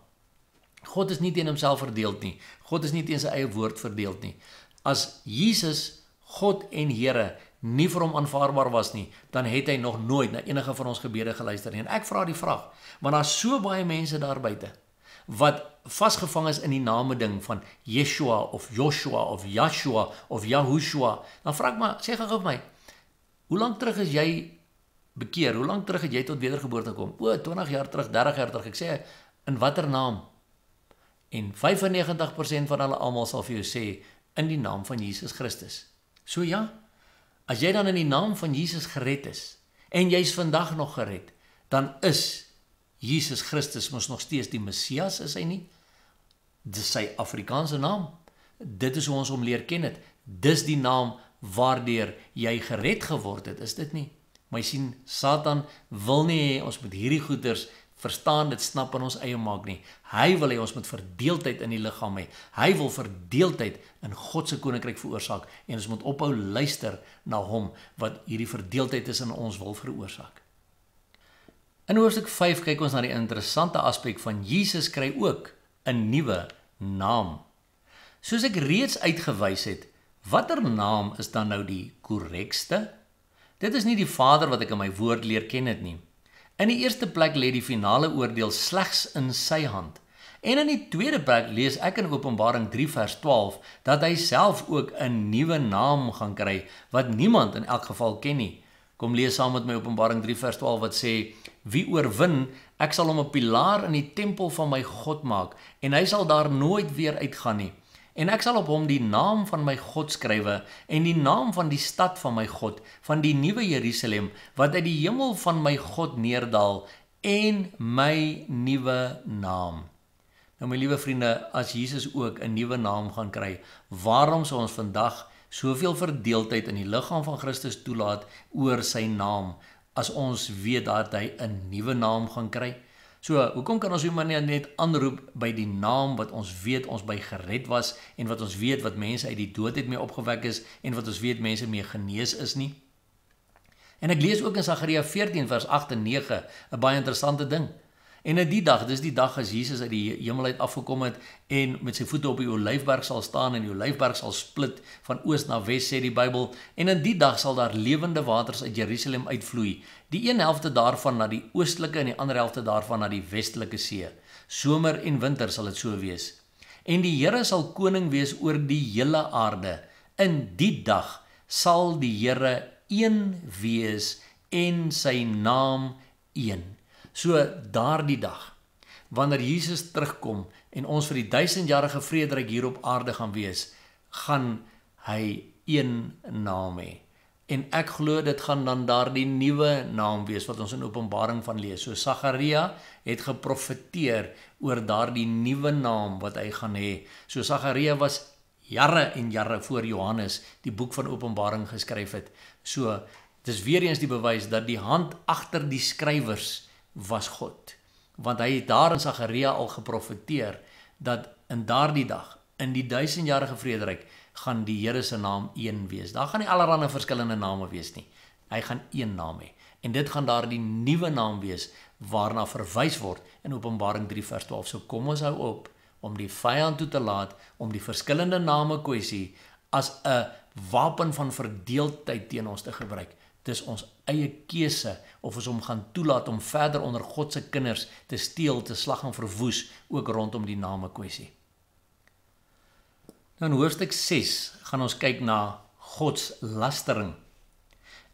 God is nie teen homself verdeeld nie. God is nie teen sy eie woord verdeeld nie. As Jesus, God en Here, nie vir hom aanvaarbaar was nie, dan het hy nog nooit na enige van ons gebede geluister nie. En ek vra die vraag, want daar is so baie mense daar buite, wat vasgevang is in die name ding van Yeshua of Joshua of Yahshua of Yahushua, dan vra ek maar, sê gou vir my, hoe lank terug is jy bekeer? Hoe lank terug het jy tot wedergeboorte gekom? 20 jaar terug, 30 jaar terug. Ek sê, in watter naam? En 95% van hulle almal sal vir jou sê, in die naam van Jesus Christus. So ja, as jy dan in die naam van Jesus gered is, en jy is vandag nog gered, dan is Jesus Christus mos nog steeds die Messias, is hy nie? Dis sy Afrikaanse naam. Dit is hoe ons hom leer ken het. Dis die naam waardeur jy gered geword het, is dit nie? Maar jy sien, Satan wil nie hê ons moet hierdie goeders verstaan, dit snap in ons eie maak nie. Hy wil hê ons moet verdeeldheid in die liggaam hê. Hy wil verdeeldheid in God se koninkryk veroorsaak en ons moet ophou luister na hom wat hierdie verdeeldheid tussen ons wil veroorsaak. In hoofstuk 5 kyk ons na die interessante aspek van Jesus kry ook 'n nuwe naam. Soos ek reeds uitgewys het, watter naam is dan nou die korrekste? Dit is nie die Vader wat ek in my woord leer ken het nie. In die eerste plek lê die finale oordeel slegs in sy hand. En in die tweede plek lees ek in Openbaring 3 vers 12 dat hy self ook 'n nuwe naam gaan kry wat niemand in elk geval ken nie. Kom lees saam met my Openbaring 3 vers 12 wat sê: wie oorwin, ek sal hom 'n pilaar in die tempel van my God maak en hy sal daar nooit weer uitgaan nie. En ek sal op hom die naam van my God skrywe en die naam van die stad van my God, van die nuwe Jerusalem, wat uit die hemel van my God neerdal, en my nuwe naam. Nou my liewe vriende, as Jesus ook 'n nuwe naam gaan kry, waarom sou ons vandag soveel verdeeldheid in die liggaam van Christus toelaat oor sy naam, as ons weet dat hy 'n nuwe naam gaan kry? So, hoekom kan ons nie net aanroep by die naam wat ons weet ons by gered was en wat ons weet wat mense uit die dood het mee opgewek is en wat ons weet mense mee genees is nie? En ek lees ook in Sagaria 14 vers 8 en 9 'n baie interessante ding. En in die dag, dis die dag as Jesus uit die hemel uit afgekom het en met sy voete op die Olyfberg sal staan en die Olyfberg sal split van oos na wes, sê die Bybel, en in die dag sal daar lewende waters uit Jerusalem uitvloei, die een helfte daarvan na die oostelike en die ander helfte daarvan na die westelike see. Somer en winter sal dit so wees. En die Here sal koning wees oor die hele aarde. In die dag sal die Here een wees en sy naam een. So daardie dag, wanneer Jesus terugkom en ons vir die 1000-jarige vrederyk hier op aarde gaan wees, gaan hy een naam hê. En ek glo dit gaan dan daardie nuwe naam wees wat ons in Openbaring van lees. So Sagaria het geprofeteer oor daardie nuwe naam wat hy gaan hê. So Sagaria was jare en jare voor Johannes die boek van Openbaring geskryf het. So dis weer eens die bewys dat die hand agter die skrywers was God, want hy het daar in Sagaria al geprofeteer dat in daardie dag, in die 1000-jarige vrederyk, gaan die Here se naam een wees. Daar gaan nie allerlei verskillende name wees nie. Hy gaan een naam hê. En dit gaan daardie nuwe naam wees waarna verwys word in Openbaring 3 vers 12. So kom ons hou op om die vyand toe te laat om die verskillende name kwessie as 'n wapen van verdeeldheid teen ons te gebruik. Dis ons eie keuse of ons hom gaan toelaat om verder onder God se kinders te steel, te slag en verwoes, ook rondom die name kwessie. Nou in hoofstuk 6 gaan ons kyk na Gods lastering.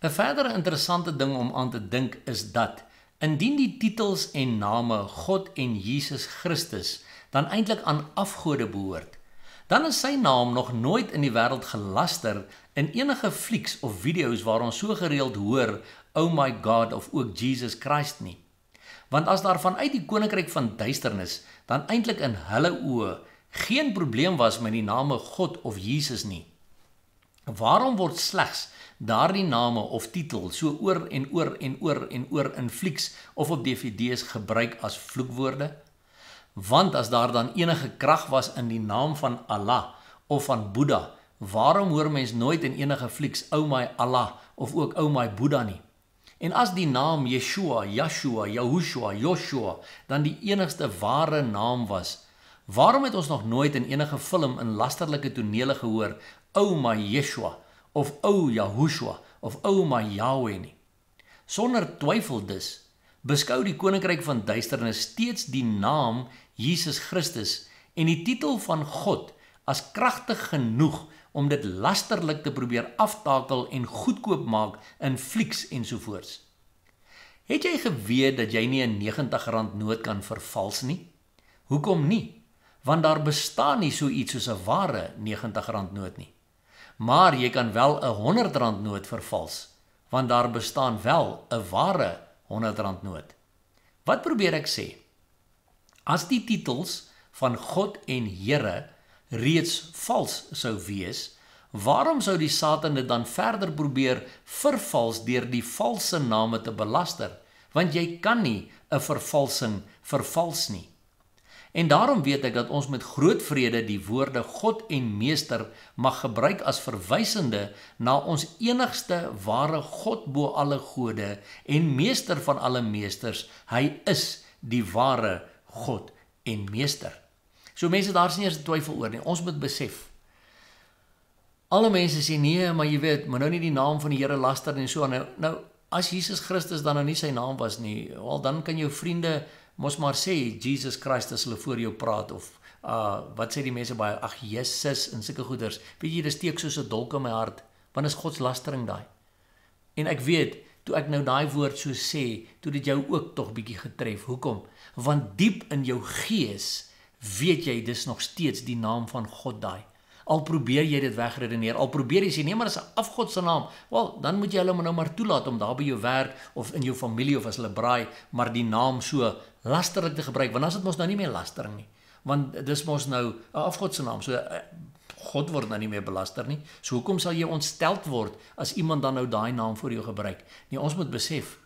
'n verdere interessante ding om aan te dink is dat indien die titels en name God en Jesus Christus dan eintlik aan afgode behoort, dan is sy naam nog nooit in die wêreld gelaster in enige flieks of video's waar ons so gereeld hoor, oh my God of ook Jesus Christ nie. Want as daar vanuit die koninkryk van duisternis dan eintlik in hulle oë geen probleem was met die name God of Jesus nie, waarom word slegs daardie name of titel so oor en oor en oor en oor in flieks of op DVD's gebruik as vloekwoorde? Want as daar dan enige krag was in die naam van Allah of van Boeddha, waarom hoor mens nooit in enige flieks oh my Allah of ook oh my Boeddha nie? En as die naam Yeshua, Yahshua, Yahushua, Joshua dan die enigste ware naam was, Waarom het ons nog nooit in enige film in lasterlike tonele gehoor, "O my Yeshua" of "O Yahushua" of "O my Yahweh" nie? Sonder twyfel dus, beskou die koninkryk van duisternis steeds die naam Jesus Christus en die titel van God as kragtig genoeg om dit lasterlik te probeer aftakel en goedkoop maak in flieks ensovoorts. Het jy geweet dat jy nie 'n R90 noot kan vervals nie? Hoekom nie? Want daar bestaan nie so iets soos 'n ware R90 noot nie. Maar jy kan wel 'n R100 noot vervals, want daar bestaan wel 'n ware R100 noot. Wat probeer ek sê? As die titels van God en Here reeds vals sou wees, waarom sou die Satan dit dan verder probeer vervals deur die valse name te belaster? Want jy kan nie 'n vervalsing vervals nie. En daarom weet ek dat ons met groot vrede die woorde God en Meester mag gebruik as verwysende na ons enigste ware God bo alle gode en Meester van alle meesters. Hy is die ware God en Meester. So mense, daar is nie eers twyfel oor nie. Ons moet besef. Alle mense sê nee, maar jy weet, moet nou nie die naam van die Here laster en so. Nou as Jesus Christus dan nou nie sy naam was nie, wel dan kan jou vriende mos maar sê Jesus Christ as hulle voor jou praat of wat sê die mense baie, ag Jesus en sulke goeders. Weet jy, dit steek soos 'n dolk in my hart, want is godslastering daai. En ek weet, toe ek nou daai woord so sê, toe dit jou ook tog bietjie getref. Hoekom? Want diep in jou gees weet jy dis nog steeds die naam van God daai. Al probeer jy dit wegredeneer, al probeer jy sê nee, maar dis 'n afgod se naam. Wel, dan moet jy hulle nou maar toelaat om daar by jou werk of in jou familie of as hulle braai, maar die naam so lasterlik te gebruik, want as dit mos nou nie meer lastering nie. Want dis mos nou 'n afgod se naam. So God word nou nie meer belaster nie. So hoekom sal jy ontsteld word as iemand dan nou daai naam vir jou gebruik? Nee, ons moet besef,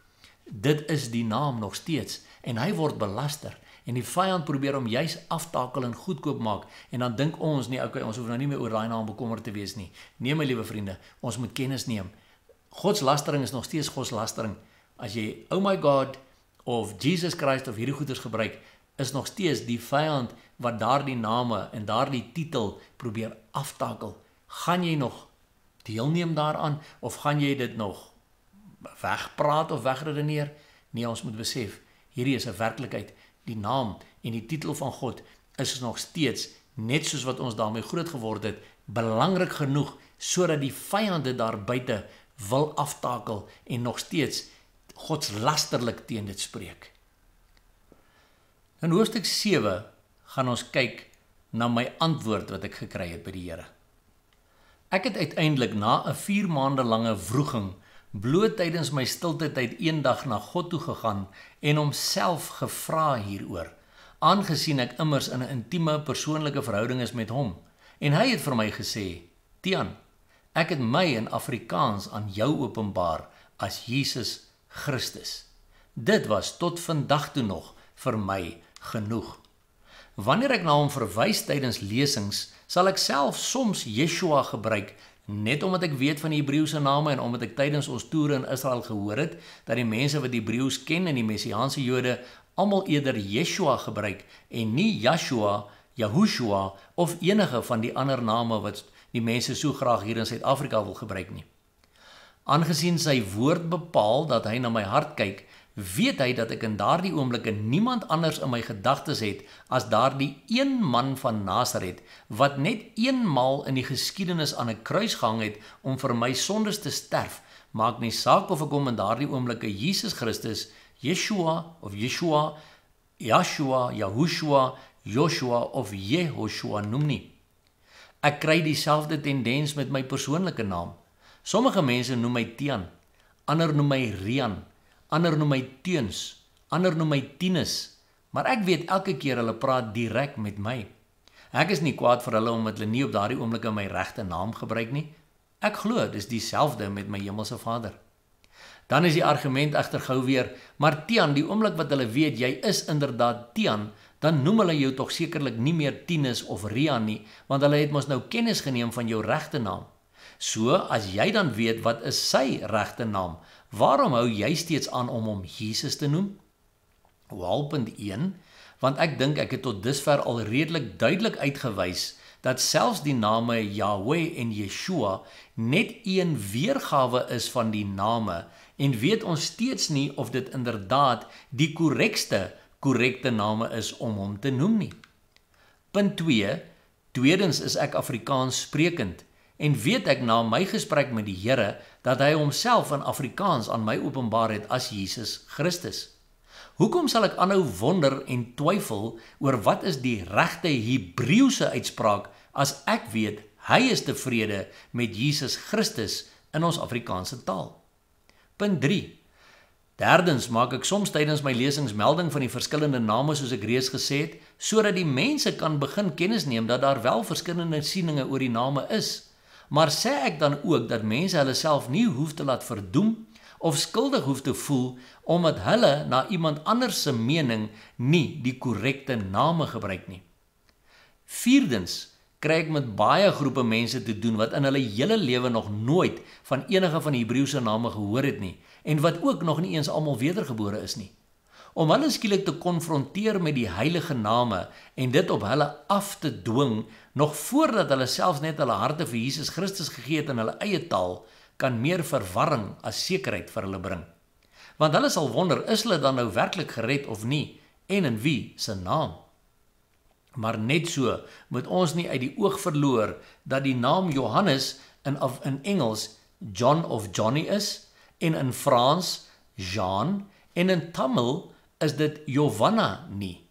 dit is die naam nog steeds en hy word belaster. En die vyand probeer hom juis aftakel en goedkoop maak. En dan dink ons, nee, okay, ons hoef nou nie meer oor daai naam bekommerd te wees nie. Nee, my liewe vriende, ons moet kennis neem. Godslastering is nog steeds godslastering. As jy, oh my God, of Jesus Christ of hierdie goeders gebruik, is nog steeds die vyand wat daardie name en daardie titel probeer aftakel. Gaan jy nog deelneem daaraan of gaan jy dit nog wegpraat of wegredeneer? Nee, ons moet besef, hierdie is 'n werklikheid. Die naam en die titel van God is nog steeds, net soos wat ons daarmee groot geword het, belangrik genoeg sodat die vyande daar buite wil aftakel en nog steeds godslasterlik teen dit spreek. In hoofstuk 7 gaan ons kyk na my antwoord wat ek gekry het by die Here. Ek het uiteindelik na 'n 4 maande lange wroging bloot tydens my stilte tyd eendag na God toe gegaan en homself gevra hieroor, aangesien ek immers in 'n intieme persoonlike verhouding is met hom. En hy het vir my gesê, Tian, ek het my in Afrikaans aan jou openbaar as Jesus Christus. Dit was tot vandag toe nog vir my genoeg. Wanneer ek na hom verwys tydens lesings, sal ek self soms Yeshua gebruik, net omdat ek weet van die Hebreëse name en omdat ek tydens ons toere in Israel gehoor het, dat die mense wat die Hebreëus ken en die Messiaanse Jode almal eerder Yeshua gebruik en nie Joshua, Yahushua of enige van die ander name wat die mense so graag hier in Suid-Afrika wil gebruik nie. Aangesien sy woord bepaal dat hy na my hart kyk, weet hy dat ek in daardie oomblikke niemand anders in my gedagtes het as daardie een man van Nasaret, wat net eenmaal in die geskiedenis aan 'n kruis gehang het om vir my sondes te sterf. Maak nie saak of ek hom in daardie oomblikke Jesus Christus, Yeshua of Yeshua, Joshua, Yahushua, Joshua of Jehoshua noem nie. Ek kry dieselfde tendens met my persoonlike naam. Sommige mense noem my Tian, ander noem my Rian, ander noem my Teuns, ander noem my Tinus, maar ek weet elke keer hulle praat direk met my. Ek is nie kwaad vir hulle omdat hulle nie op daardie oomblik my regte naam gebruik nie. Ek glo dis dieselfde met my hemelse Vader. Dan is die argument egter gou weer, maar Tian, die oomblik wat hulle weet jy is inderdaad Tian, dan noem hulle jou tog sekerlik nie meer Tinus of Rian nie, want hulle het mos nou kennis geneem van jou regte naam. So, as jy dan weet wat is sy regte naam, waarom hou jy steeds aan om hom Jesus te noem? Wel, punt 1, want ek dink ek het tot dusver al redelik duidelik uitgewys dat selfs die name Yahweh en Yeshua net een weergawe is van die name en weet ons steeds nie of dit inderdaad die korrekte name is om hom te noem nie. Punt 2, tweedens is ek Afrikaans sprekend en weet ek na my gesprek met die Here dat hy homself in Afrikaans aan my openbaar het as Jesus Christus. Hoekom sal ek aanhou wonder en twyfel oor wat is die regte Hebreëse uitspraak as ek weet hy is tevrede met Jesus Christus in ons Afrikaanse taal? Punt 3. Derdens maak ek soms tydens my lesings melding van die verskillende name soos ek reeds gesê het, sodat die mense kan begin kennis neem dat daar wel verskillende sieninge oor die name is. Maar sê ek dan ook dat mense hulle self nie hoef te laat verdoem of skuldig hoef te voel omdat hulle na iemand anders se mening nie die korrekte name gebruik nie. Vierdens kry ek met baie groepe mense te doen wat in hulle hele lewe nog nooit van enige van die Hebreëse name gehoor het nie en wat ook nog nie eens almal wedergebore is nie. Om hulle skielik te konfronteer met die heilige name en dit op hulle af te dwing nog voordat hulle selfs net hulle harte vir Jesus Christus gegee het in hulle eie taal, kan meer verwarring as sekerheid vir hulle bring. Want hulle sal wonder, is hulle dan nou werklik gered of nie en in wie se naam? Maar net so moet ons nie uit die oog verloor dat die naam Johannes in Engels John of Johnny is en in Frans Jean en in Tamil is dit Giovanna nie.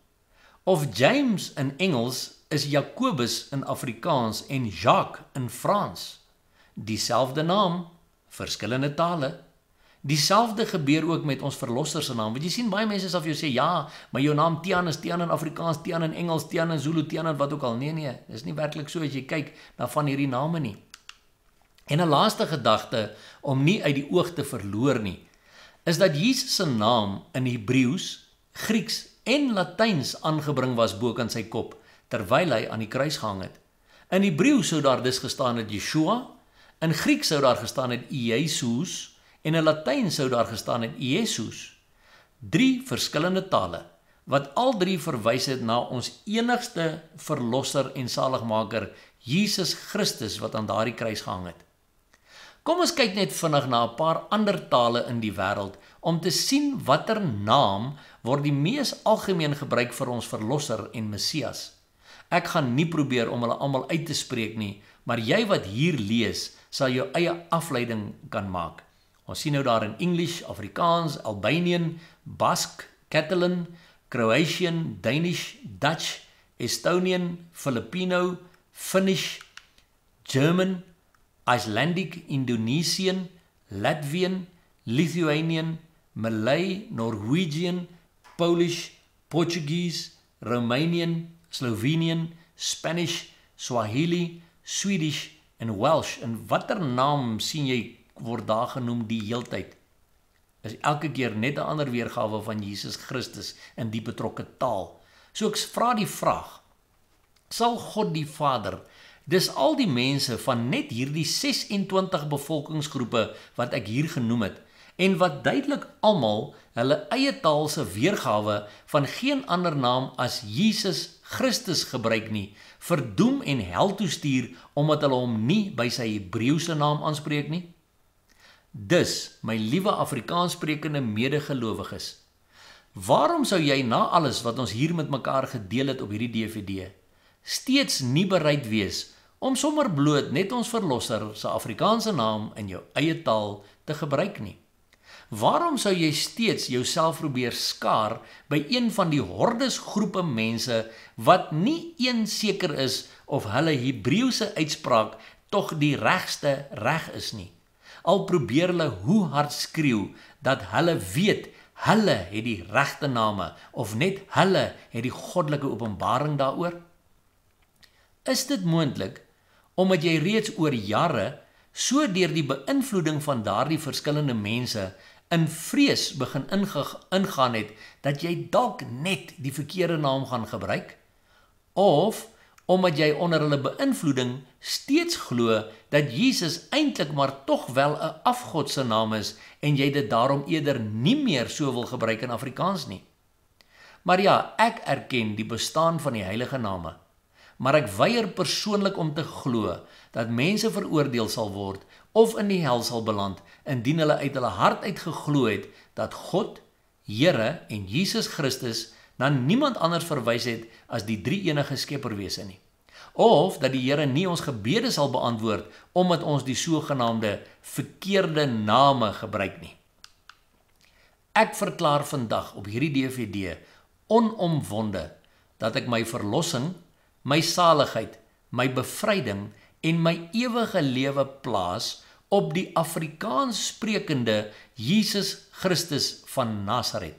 Of James in Engels is Jacobus in Afrikaans en Jacques in Frans. Dieselfde naam, verskillende tale. Dieselfde gebeur ook met ons verlosser se naam. Want jy sien baie mense sal vir jou sê, ja, maar jou naam Tian is Tian in Afrikaans, Tian in Engels, Tian in Zulu, Tian in wat ook al. Nee, dis nie werklik so as jy kyk na van hierdie name nie. En 'n laaste gedagte om nie uit die oog te verloor nie, is dat Jesus se naam in Hebreëus, Grieks en Latyns aangebring was bo kan sy kop terwyl hy aan die kruis gehang het. In Hebreëus sou daar dus gestaan het Yeshua, in Grieks sou daar gestaan het Jesus en in Latyn sou daar gestaan het Jesus. 3 verskillende tale wat al 3 verwys het na ons enigste verlosser en saligmaker Jesus Christus wat aan daardie kruis gehang het. Kom ons kyk net vinnig na 'n paar ander tale in die wêreld om te sien watter naam word die mees algemeen gebruik vir ons verlosser en Messias. Ek gaan nie probeer om hulle almal uit te spreek nie, maar jy wat hier lees, sal jou eie afleiding kan maak. Ons sien nou daar in English, Afrikaans, Albanian, Basque, Catalan, Croatian, Danish, Dutch, Estonian, Filipino, Finnish, German, Icelandic, Indonesian, Latvian, Lithuanian, Malay, Norwegian, Polish, Portuguese, Romanian, Slovenian, Spanish, Swahili, Swedish en Welsh. En watter naam sien jy word daar genoem die heeltyd? Is elke keer net 'n ander weergawe van Jesus Christus in die betrokke taal. So ek vra die vraag, sal God die Vader dis al die mense van net hierdie 26 bevolkingsgroepe wat ek hier genoem het en wat duidelik almal hulle eie taal se weergawe van geen ander naam as Jesus Christus gebruik nie, verdoem en hel toe stuur omdat hulle hom nie by sy Hebreëse naam aanspreek nie? Dus, my liewe Afrikaanssprekende medegelowiges, waarom sou jy na alles wat ons hier met mekaar gedeel het op hierdie DVD, steeds nie bereid wees om sommer bloot net ons verlosser se Afrikaanse naam in jou eie taal te gebruik nie? Waarom sou jy steeds jouself probeer skaar by een van die hordes groepe mense wat nie eens seker is of hulle Hebreëse uitspraak tog die regste reg is nie? Al probeer hulle hoe hard skreeu dat hulle weet hulle het die regte name of net hulle het die goddelike openbaring daaroor? Is dit moontlik omdat jy reeds oor jare so deur die beïnvloeding van daardie verskillende mense in vrees begin ingaan het dat jy dalk net die verkeerde naam gaan gebruik? Of omdat jy onder hulle beïnvloeding steeds glo dat Jesus eintlik maar tog wel 'n afgodse naam is en jy dit daarom eerder nie meer so wil gebruik in Afrikaans nie? Maar ja, ek erken die bestaan van die heilige name, maar ek weier persoonlik om te glo dat mense veroordeel sal word of in die hel sal beland indien hulle uit hulle hart uit geglo het dat God, Here en Jesus Christus na niemand anders verwys het as die drie-enige skepperwese nie. Of dat die Here nie ons gebede sal beantwoord omdat ons die sogenaamde verkeerde name gebruik nie. Ek verklaar vandag op hierdie DVD onomwonde dat ek my verlossing, my saligheid, my bevryding en my ewige lewe plaas op die Afrikaans sprekende Jesus Christus van Nasaret.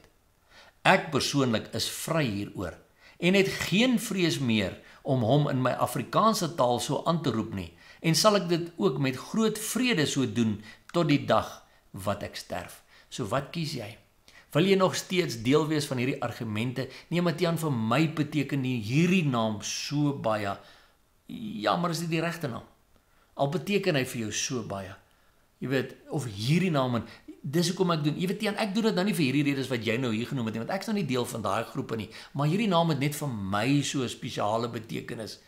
Ek persoonlik is vry hieroor en het geen vrees meer om hom in my Afrikaanse taal so aan te roep nie, en sal ek dit ook met groot vrede so doen tot die dag wat ek sterf. So wat kies jy? Wil jy nog steeds deel wees van hierdie argumente? Nee, Matiaan, vir my beteken hierdie naam so baie. Ja, maar is dit die regte naam? Al beteken hy vir jou so baie. Jy weet, of hierdie naam, en dis hoekom ek doen. Jy weet, Tiaan, ek doen dit nou nie vir hierdie redes wat jy nou hier genoem het nie, want ek is nou nie deel van daai groepe nie, maar hierdie naam het net vir my so 'n spesiale betekenis.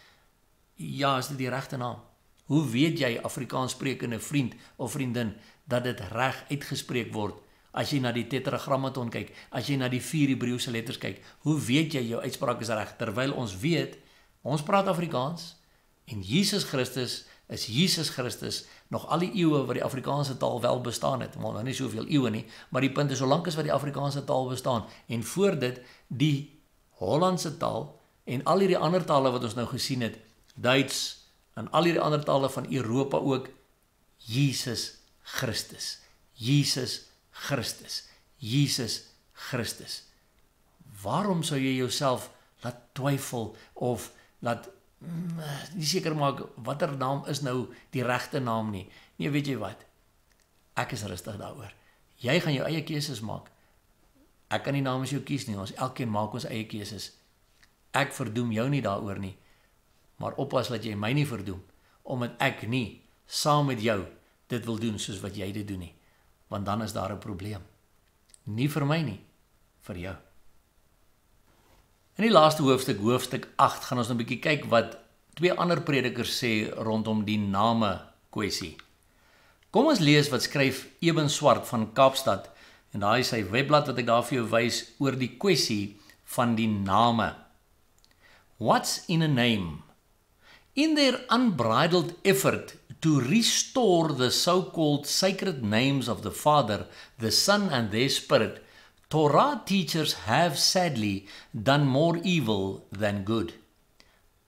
Ja, is dit die regte naam? Hoe weet jy, Afrikaans sprekende vriend of vriendin, dat dit reg uitgespreek word? As jy na die tetragrammaton kyk, as jy na die 4 Hebreëse letters kyk, hoe weet jy jou uitspraak is reg? Terwyl ons weet, ons praat Afrikaans en Jesus Christus is Jesus Christus nog al die eeue wat die Afrikaanse taal wel bestaan het. Maar nou nie soveel eeue nie, maar die punt is, solank as wat die Afrikaanse taal bestaan en voor dit die Hollandse taal en al hierdie ander tale wat ons nou gesien het, Duits en al hierdie ander tale van Europa ook, Jesus Christus. Jesus Christus. Jesus Christus. Waarom sou jy jouself laat twyfel of laat nie seker maak watter naam is nou die regte naam nie? Nee, weet jy wat? Ek is rustig daaroor. Jy gaan jou eie keuses maak. Ek kan nie namens jou kies nie. Ons elkeen maak ons eie keuses. Ek verdoem jou nie daaroor nie. Maar oppas dat jy my nie verdoem, omdat ek nie saam met jou dit wil doen soos wat jy dit doen nie. Want dan is daar 'n probleem. Nie vir my nie, vir jou. In die laaste hoofstuk, hoofstuk 8, gaan ons nou 'n bietjie kyk wat 2 ander predikers sê rondom die name kwessie. Kom ons lees wat skryf Eben Swart van Kaapstad, en daar is sy webblad wat ek daar vir jou wys oor die kwessie van die name. What's in a name? In their unbridled effort to restore the so-called sacred names of the Father, the Son, and their Spirit, Torah teachers have sadly done more evil than good.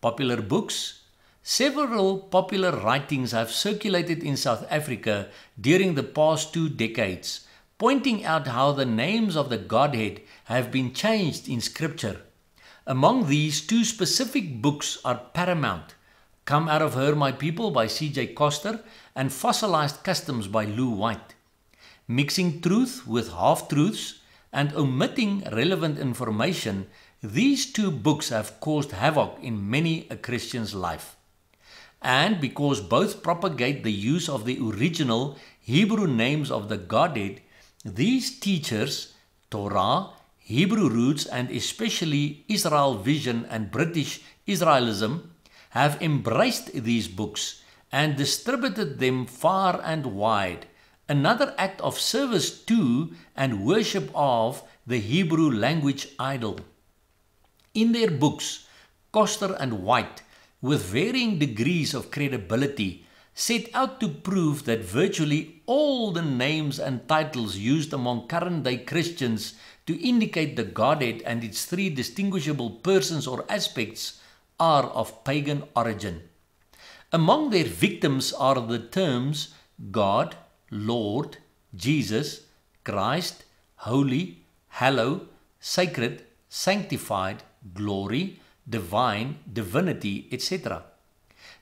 Popular books. Several popular writings have circulated in South Africa during the past 2 decades, pointing out how the names of the Godhead have been changed in Scripture. Among these, 2 specific books are paramount: Come Out of Her, My People by C.J. Koster and Fossilized Customs by Lou White. Mixing truth with half-truths and omitting relevant information, these 2 books have caused havoc in many a Christian's life. And because both propagate the use of the original Hebrew names of the Godhead, these teachers, Torah, Hebrew roots, and especially Israel Vision and British Israelism, have embraced these books and distributed them far and wide, another act of service to and worship of the Hebrew language idol. In their books, Koster and White, with varying degrees of credibility, set out to prove that virtually all the names and titles used among current-day Christians to indicate the Godhead and its 3 distinguishable persons or aspects are of pagan origin. Among their victims are the terms God, Lord, Jesus, Christ, Holy, Hallow, Sacred, Sanctified, Glory, Divine, Divinity, etc.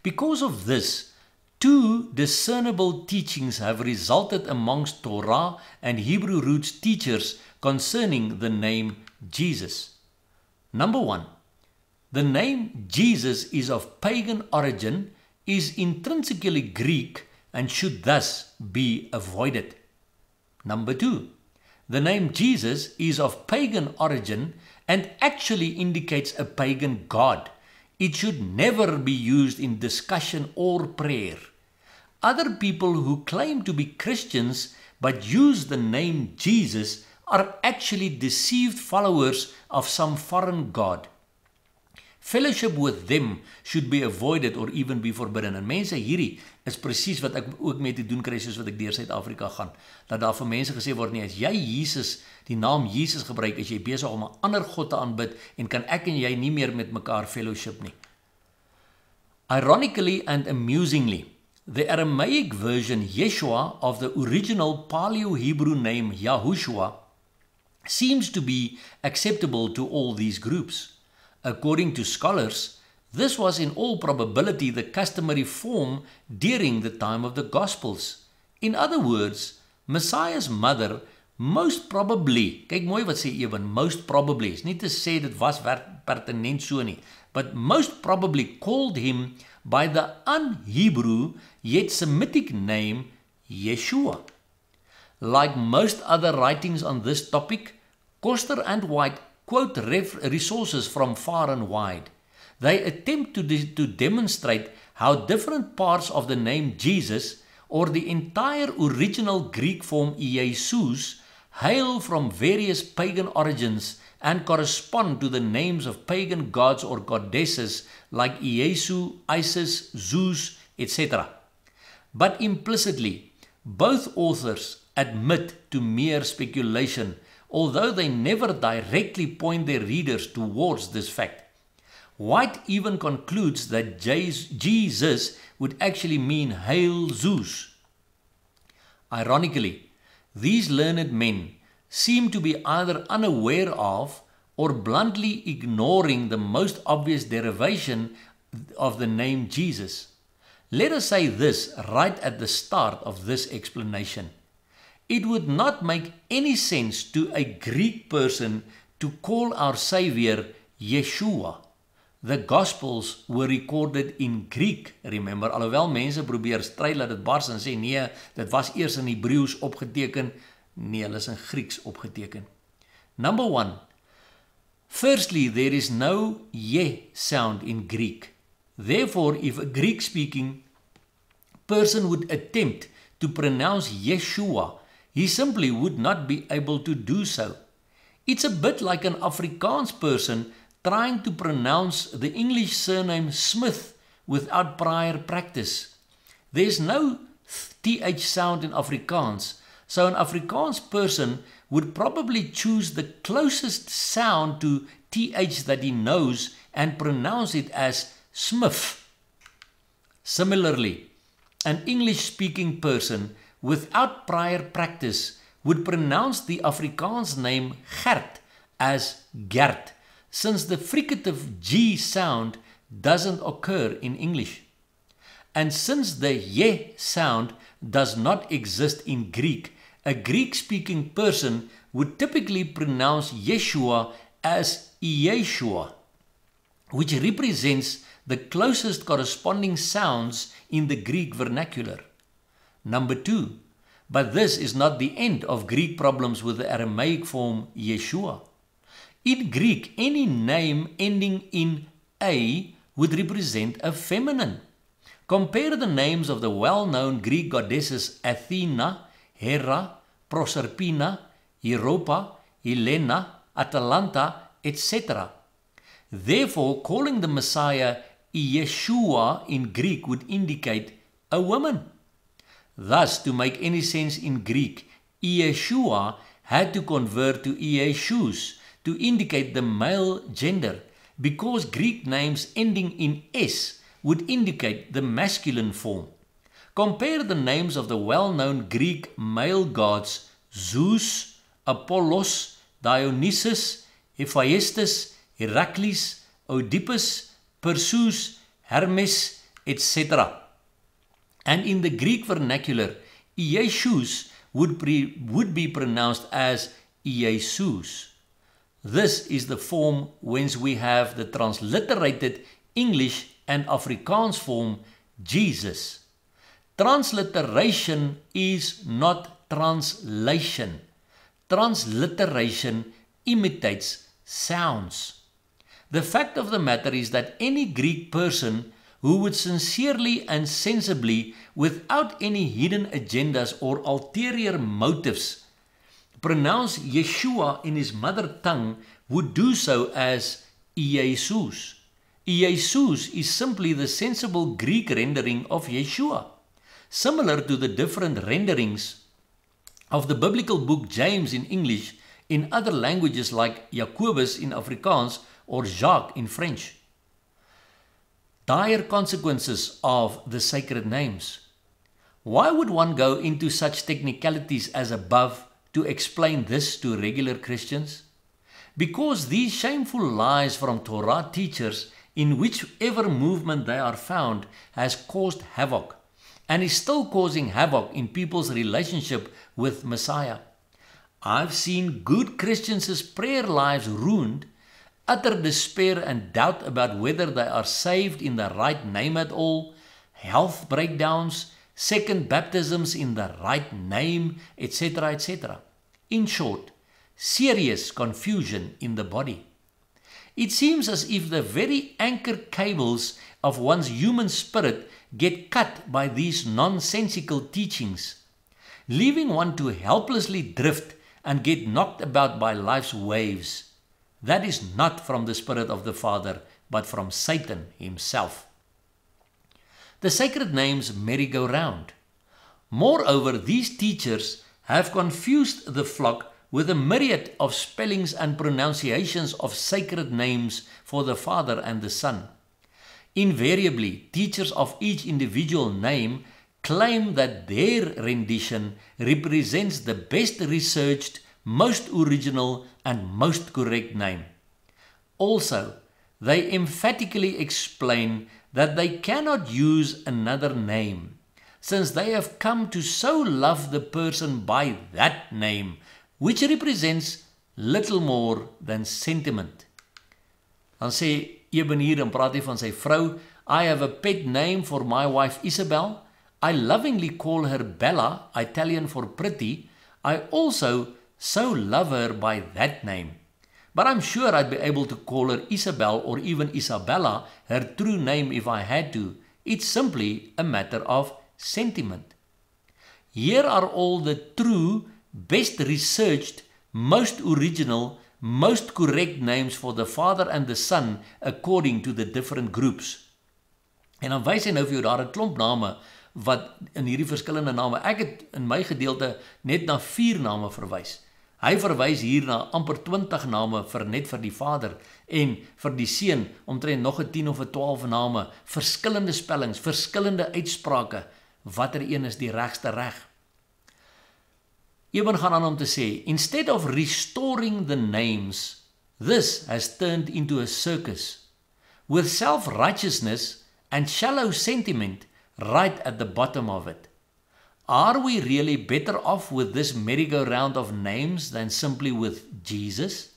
Because of this, 2 discernible teachings have resulted amongst Torah and Hebrew roots teachers concerning the name Jesus. Number 1. The name Jesus is of pagan origin, is intrinsically Greek, and should thus be avoided. Number 2. The name Jesus is of pagan origin and actually indicates a pagan god. It should never be used in discussion or prayer. Other people who claim to be Christians but use the name Jesus are actually deceived followers of some foreign god. Fellowship with them should be avoided or even be forbidden. En mense, hierdie is presies wat ek ook mee te doen kry soos wat ek deur Suid-Afrika gaan. Dat daar vir mense gesê word, nee, as jy Jesus, die naam Jesus gebruik, is jy besig om 'n ander god te aanbid en kan ek en jy nie meer met mekaar fellowship nie. Ironically and amusingly, the Aramaic version Yeshua of the original Paleo-Hebrew name Yahushua seems to be acceptable to all these groups. According to scholars, this was in all probability the customary form during the time of the Gospels. In other words, Messiah's mother most probably, kyk mooi wat sê ewen, most probably, is nie te sê dit was pertinent so nie, but most probably called him by the un-Hebrew yet Semitic name Yeshua. Like most other writings on this topic, Koster and White quote resources from far and wide. They attempt to demonstrate how different parts of the name Jesus or the entire original Greek form Iesus hail from various pagan origins and correspond to the names of pagan gods or goddesses like Iesu, Isis, Zeus, etc. But implicitly, both authors admit to mere speculation, although they never directly point their readers towards this fact. White even concludes that Jesus would actually mean Hail Zeus. Ironically, these learned men seem to be either unaware of or bluntly ignoring the most obvious derivation of the name Jesus. Let us say this right at the start of this explanation. It would not make any sense to a Greek person to call our Savior Yeshua. The Gospels were recorded in Greek, remember, alhoewel mense probeer stry dat dit bars en sê nee, dit was eers in Hebreeus opgeteken, nee, hulle is in Grieks opgeteken. Number one, firstly, there is no ye sound in Greek. Therefore, if a Greek-speaking person would attempt to pronounce Yeshua, he simply would not be able to do so. It's a bit like an Afrikaans person trying to pronounce the English surname Smith without prior practice. There's no th sound in Afrikaans, so an Afrikaans person would probably choose the closest sound to th that he knows and pronounce it as Smith. Similarly, an English-speaking person without prior practice would pronounce the Afrikaans name Gert as Gert, since the fricative G sound doesn't occur in English. And since the ye sound does not exist in Greek, a Greek-speaking person would typically pronounce Yeshua as Yeshua, which represents the closest corresponding sounds in the Greek vernacular. Number two, but this is not the end of Greek problems with the Aramaic form Yeshua. In Greek, any name ending in a would represent a feminine. Compare the names of the well-known Greek goddesses Athena, Hera, Proserpina, Europa, Helena, Atalanta, etc. Therefore, calling the Messiah Yeshua in Greek would indicate a woman. Thus, to make any sense in Greek, Yeshua had to convert to Iesus to indicate the male gender, because Greek names ending in S would indicate the masculine form. Compare the names of the well-known Greek male gods Zeus, Apollos, Dionysus, Hephaestus, Heracles, Oedipus, Perseus, Hermes, etc. And in the Greek vernacular, Iesus would be pronounced as Iesus. This is the form whence we have the transliterated English and Afrikaans form Jesus. Transliteration is not translation. Transliteration imitates sounds. The fact of the matter is that any Greek person who would sincerely and sensibly, without any hidden agendas or ulterior motives, pronounce Yeshua in his mother tongue would do so as Iesus. Iesus is simply the sensible Greek rendering of Yeshua, similar to the different renderings of the biblical book James in English in other languages like Jacobus in Afrikaans or Jacques in French. Dire consequences of the sacred names. Why would one go into such technicalities as above to explain this to regular Christians? Because these shameful lies from Torah teachers, in whichever movement they are found, has caused havoc and is still causing havoc in people's relationship with Messiah. I've seen good Christians' prayer lives ruined, utter despair and doubt about whether they are saved in the right name at all, health breakdowns, second baptisms in the right name, etc., etc. In short, serious confusion in the body. It seems as if the very anchor cables of one's human spirit get cut by these nonsensical teachings, leaving one to helplessly drift and get knocked about by life's waves. That is not from the Spirit of the Father, but from Satan himself. The sacred names merry-go-round. Moreover, these teachers have confused the flock with a myriad of spellings and pronunciations of sacred names for the Father and the Son. Invariably, teachers of each individual name claim that their rendition represents the best researched, most original and most correct name. Also, they emphatically explain that they cannot use another name, since they have come to so love the person by that name, which represents little more than sentiment. Dan sê Eben hier en praat hy van sy vrou, I have a pet name for my wife Isabel. I lovingly call her Bella, Italian for pretty. I also so love her by that name. But I'm sure I'd be able to call her Isabel or even Isabella, her true name if I had to. It's simply a matter of sentiment. Here are all the true, best researched, most original, most correct names for the Father and the Son according to the different groups. En dan wys hy nou vir jou daar 'n klomp name wat in hierdie verskillende name. Ek het in my gedeelte net na 4 name verwys. Hy verwys hier na amper 20 name net vir die Vader en vir die Seun omtrent nog 'n 10 of 'n 12 name, verskillende spellings, verskillende uitsprake. Watter een is die regste reg? Eben gaan aan om te sê, instead of restoring the names, this has turned into a circus with self-righteousness and shallow sentiment right at the bottom of it. Are we really better off with this merry-go-round of names than simply with Jesus?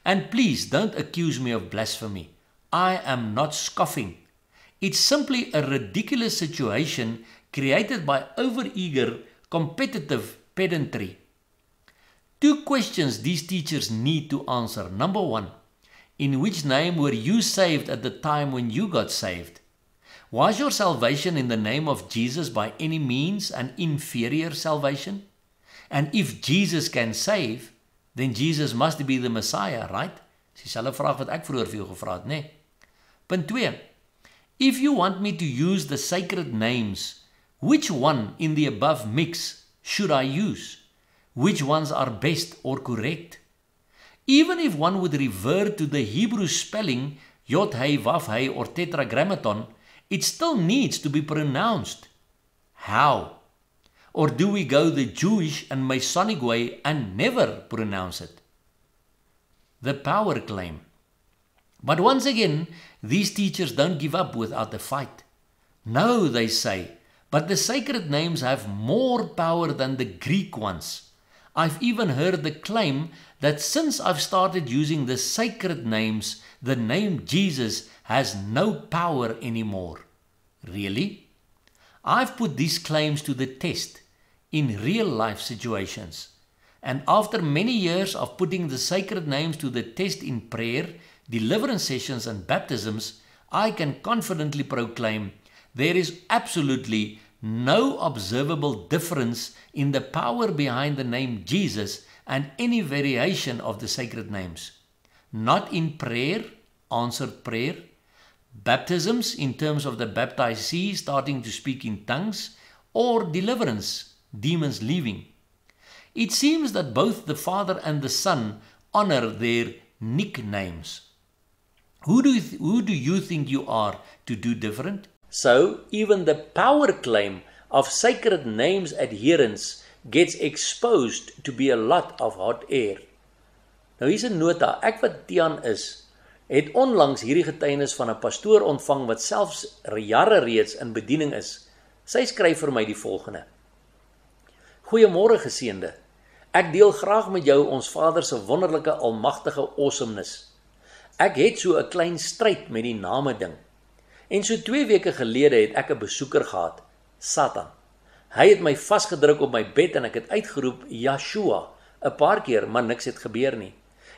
And please don't accuse me of blasphemy. I am not scoffing. It's simply a ridiculous situation created by over-eager, competitive pedantry. 2 questions these teachers need to answer. Number 1, in which name were you saved at the time when you got saved? Was your salvation in the name of Jesus by any means an inferior salvation? And if Jesus can save, then Jesus must be the Messiah, right? Dis dieselfde vraag wat ek vroeër vir jou gevra het, né? Punt 2. If you want me to use the sacred names, which one in the above mix should I use? Which ones are best or correct? Even if one would revert to the Hebrew spelling Yod Hei Vav Hei or Tetragrammaton, it still needs to be pronounced. How? Or do we go the Jewish and Masonic way and never pronounce it? The power claim. But once again, these teachers don't give up without a fight. No, they say, but the sacred names have more power than the Greek ones. I've even heard the claim that since I've started using the sacred names, the name Jesus has no power anymore. Really? I've put these claims to the test in real life situations, And after many years of putting the sacred names to the test in prayer, deliverance sessions and baptisms, I can confidently proclaim there is absolutely no observable difference in the power behind the name Jesus and any variation of the sacred names. Not in prayer, answered prayer, baptisms in terms of the baptizee starting to speak in tongues, or deliverance, demons leaving. It seems that both the Father and the Son honor their nicknames. Who do you think you are to do different? So, even the power claim of sacred names adherence gets exposed to be a lot of hot air. Nou hier's 'n nota, ek wat Tiaan is, het onlangs hierdie getuienis van 'n pastoor ontvang wat selfs jare reeds in bediening is. Sy skryf vir my die volgende. Goeiemôre geseënde. Ek deel graag met jou ons Vader se wonderlike almagtige awesomeness. Ek het so 'n klein stryd met die name ding. En so 2 weke gelede het ek 'n besoeker gehad, Satan. Hy het my vasgedruk op my bed en ek het uitgeroep Yeshua 'n paar keer, maar niks het gebeur nie.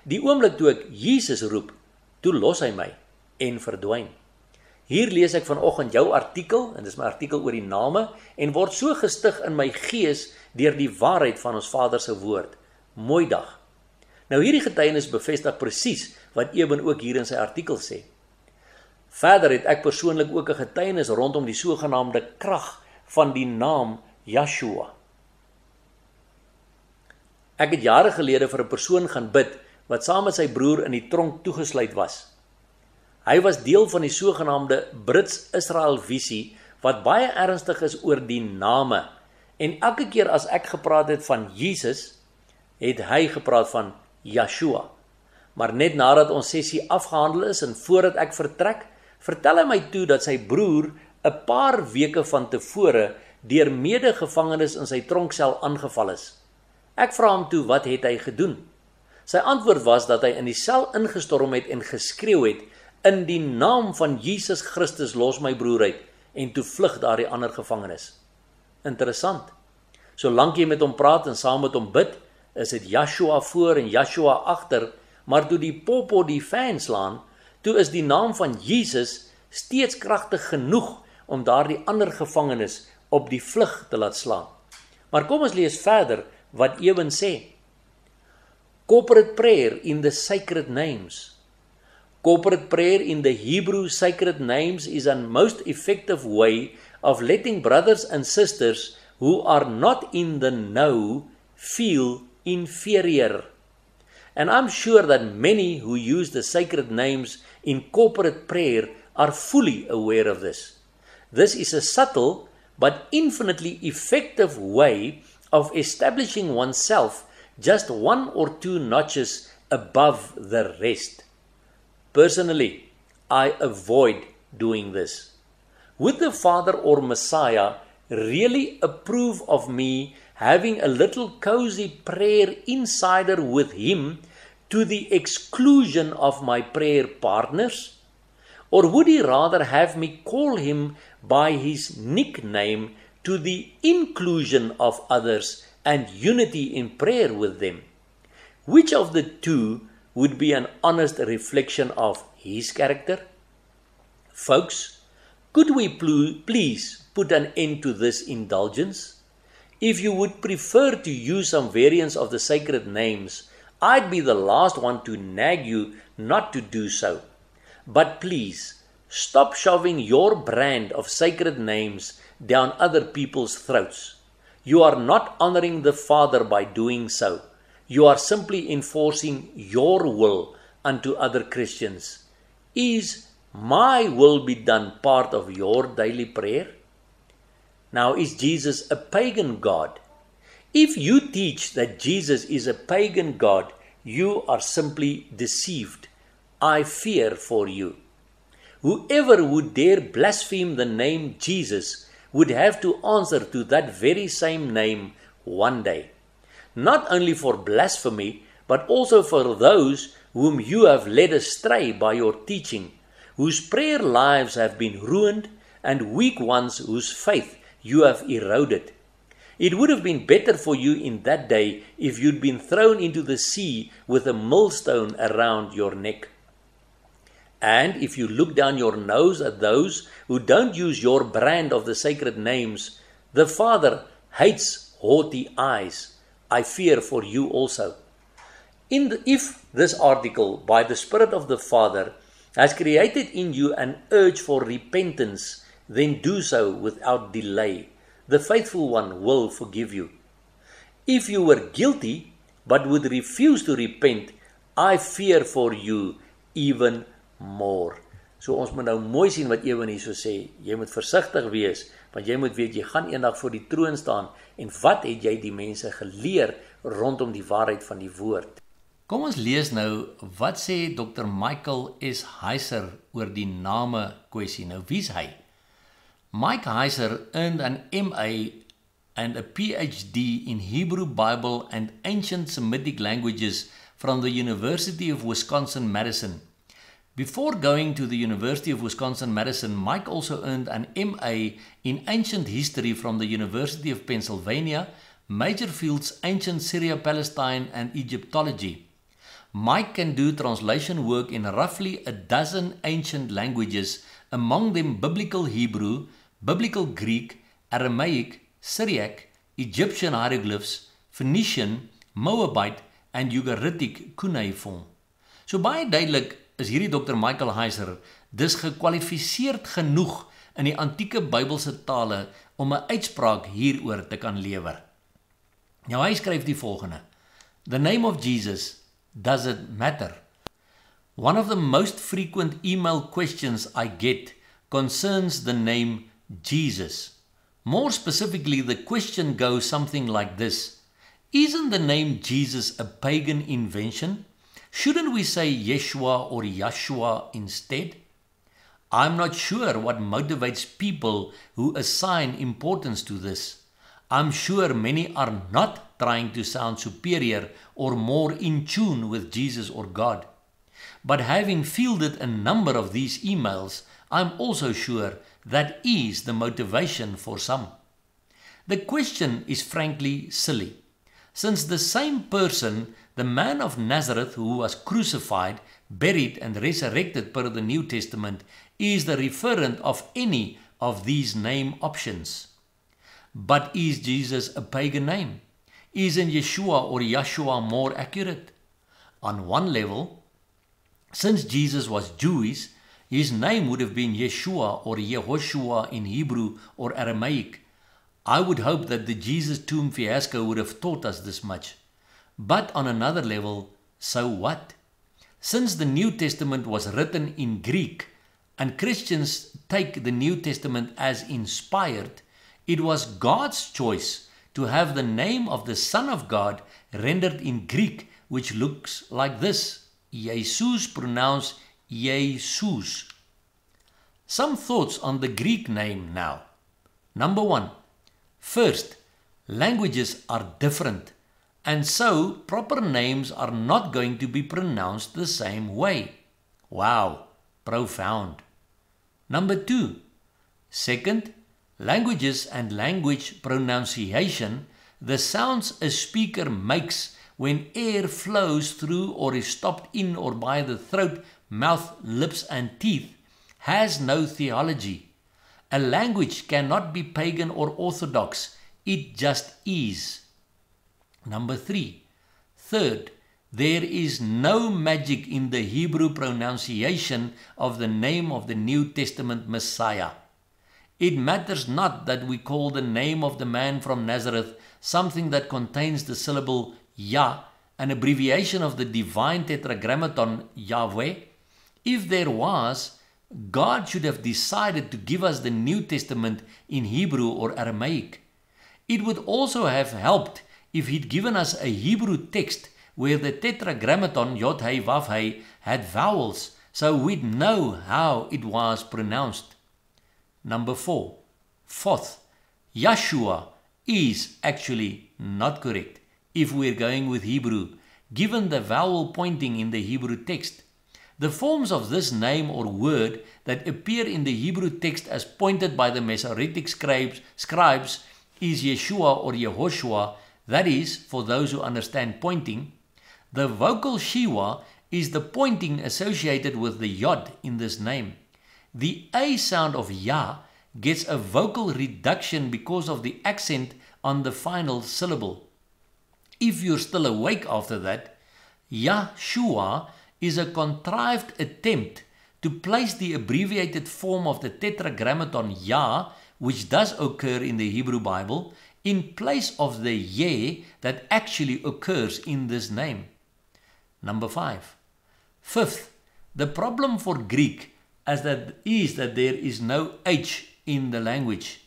Die oomblik toe ek Jesus roep, toe los hy my en verdwyn. Hier lees ek vanoggend jou artikel, en dis my artikel oor die name, en word so gestig in my gees deur die waarheid van ons Vader se woord. Mooi dag. Nou hierdie getuienis bevestig presies wat Eben ook hier in sy artikel sê. Verder het ek persoonlik ook 'n getuienis rondom die sogenaamde krag van die naam Yeshua. Ek het jare gelede vir 'n persoon gaan bid wat saam met sy broer in die tronk toegesluit was. Hy was deel van die sogenaamde Brits-Israel visie wat baie ernstig is oor die name. En elke keer as ek gepraat het van Jesus, het hy gepraat van Yeshua. Maar net nadat ons sessie afgehandel is en voordat ek vertrek, vertel hy my toe dat sy broer 'n paar weke van tevore deur medegevangenes in sy tronksel aangeval is. Ek vra hom toe wat het hy gedoen? Sy antwoord was dat hy in die sel ingestorm het en geskreeu het, in die naam van Jesus Christus los my broer uit, en toe vlug daardie ander gevangenes. Interessant. Solank jy met hom praat en saam met hom bid, is dit Yeshua voor en Yeshua agter, maar toe die popo die fan slaan, toe is die naam van Jesus steeds kragtig genoeg om daardie ander gevangenes op die vlug te laat slaan. Maar kom ons lees verder wat Eben sê. Corporate prayer in the sacred names. Corporate prayer in the Hebrew sacred names is a most effective way of letting brothers and sisters who are not in the know feel inferior. And I'm sure that many who use the sacred names in corporate prayer are fully aware of this. This is a subtle but infinitely effective way of establishing oneself just 1 or 2 notches above the rest. Personally, I avoid doing this. Would the Father or Messiah really approve of me having a little cozy prayer insider with him to the exclusion of my prayer partners? Or would he rather have me call him by his nickname to the inclusion of others and unity in prayer with them? Which of the two would be an honest reflection of his character? Folks, could we please put an end to this indulgence? If you would prefer to use some variants of the sacred names, I'd be the last one to nag you not to do so. But please, stop shoving your brand of sacred names down other people's throats. You are not honoring the Father by doing so. You are simply enforcing your will unto other Christians. Is my will be done part of your daily prayer? Now, is Jesus a pagan God? If you teach that Jesus is a pagan God, you are simply deceived. I fear for you. Whoever would dare blaspheme the name Jesus would have to answer to that very same name one day. Not only for blasphemy, but also for those whom you have led astray by your teaching, whose prayer lives have been ruined, and weak ones whose faith you have eroded. It would have been better for you in that day if you'd been thrown into the sea with a millstone around your neck. And if you look down your nose at those who don't use your brand of the sacred names, the Father hates haughty eyes. I fear for you also. If this article, by the Spirit of the Father, has created in you an urge for repentance, then do so without delay. The faithful one will forgive you. If you were guilty, but would refuse to repent, I fear for you even more. So ons moet nou mooi sien wat Ewen hier so sê. Jy moet versigtig wees, want jy moet weet, jy gaan eendag voor die troon staan, en wat het jy die mense geleer rondom die waarheid van die woord? Kom ons lees nou, wat sê Dr. Michael S. Heiser oor die name kwessie. Nou, wie is hy? Mike Heiser earned an MA and a PhD in Hebrew Bible and Ancient Semitic Languages from the University of Wisconsin-Madison. Before going to the University of Wisconsin-Madison, Mike also earned an MA in Ancient History from the University of Pennsylvania, major fields Ancient Syria, Palestine, and Egyptology. Mike can do translation work in roughly a dozen ancient languages, among them Biblical Hebrew, Biblical Greek, Aramaic, Syriac, Egyptian hieroglyphs, Phoenician, Moabite, and Ugaritic cuneiform. So baie duidelik is hierdie Dr. Michael Heiser dus gekwalifiseerd genoeg in die antieke Bybelse tale om 'n uitspraak hieroor te kan lewer. Nou hy skryf die volgende: The name of Jesus, does it matter? One of the most frequent email questions I get concerns the name Jesus. More specifically, the question goes something like this: Isn't the name Jesus a pagan invention? Shouldn't we say Yeshua or Yahshua instead? I'm not sure what motivates people who assign importance to this. I'm sure many are not trying to sound superior or more in tune with Jesus or God. But having fielded a number of these emails, I'm also sure that is the motivation for some. The question is frankly silly, since the same person, the man of Nazareth who was crucified, buried and resurrected per the New Testament, is the referent of any of these name options. But is Jesus a pagan name? Isn't Yeshua or Yahshua more accurate? On one level, since Jesus was Jewish, his name would have been Yeshua or Yehoshua in Hebrew or Aramaic. I would hope that the Jesus tomb fiasco would have taught us this much. But on another level, so what? Since the New Testament was written in Greek, and Christians take the New Testament as inspired, it was God's choice to have the name of the Son of God rendered in Greek, which looks like this: Jesus, pronounced Jesus. Some thoughts on the Greek name now. Number one, first, languages are different, and so proper names are not going to be pronounced the same way. Wow, profound. Number two, second, languages and language pronunciation, the sounds a speaker makes when air flows through or is stopped in or by the throat, mouth, lips and teeth, has no theology. A language cannot be pagan or orthodox. It just is. Number three. Third, there is no magic in the Hebrew pronunciation of the name of the New Testament Messiah. It matters not that we call the name of the man from Nazareth something that contains the syllable Yah, an abbreviation of the divine tetragrammaton Yahweh. If there was, God should have decided to give us the New Testament in Hebrew or Aramaic. It would also have helped if he'd given us a Hebrew text where the tetragrammaton Yod Hei Vav Hei had vowels, so we'd know how it was pronounced. Number four. Fourth, Yahshua is actually not correct if we're going with Hebrew, given the vowel pointing in the Hebrew text. The forms of this name or word that appear in the Hebrew text as pointed by the Masoretic scribes is Yeshua or Yehoshua, that is, for those who understand pointing. The vocal Shiwa is the pointing associated with the Yod in this name. The A sound of Ya gets a vocal reduction because of the accent on the final syllable. If you're still awake after that, Yahshua is a contrived attempt to place the abbreviated form of the tetragrammaton Yah, which does occur in the Hebrew Bible, in place of the Ye that actually occurs in this name. Number 5. Fifth, the problem for Greek is that there is no H in the language.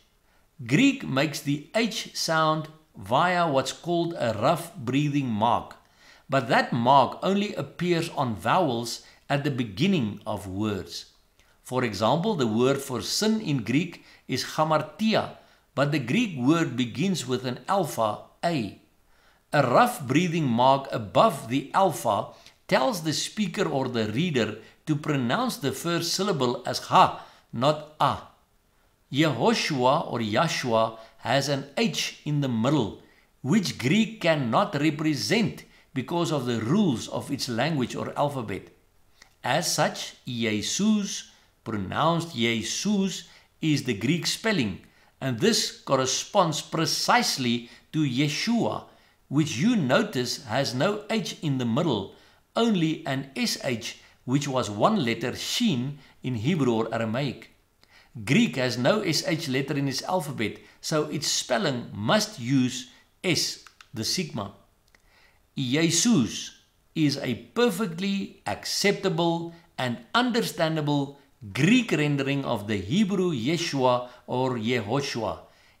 Greek makes the H sound via what's called a rough breathing mark, but that mark only appears on vowels at the beginning of words. For example, the word for sin in Greek is hamartia, but the Greek word begins with an alpha, A. A rough breathing mark above the alpha tells the speaker or the reader to pronounce the first syllable as ha, not a. Yehoshua or Yahshua has an H in the middle, which Greek cannot represent because of the rules of its language or alphabet. As such, Jesus, pronounced Jesus, is the Greek spelling, and this corresponds precisely to Yeshua, which you notice has no H in the middle, only an SH, which was one letter Shin in Hebrew or Aramaic. Greek has no SH letter in its alphabet, so its spelling must use S, the sigma. Jesus is a perfectly acceptable and understandable Greek rendering of the Hebrew Yeshua or Yehoshua.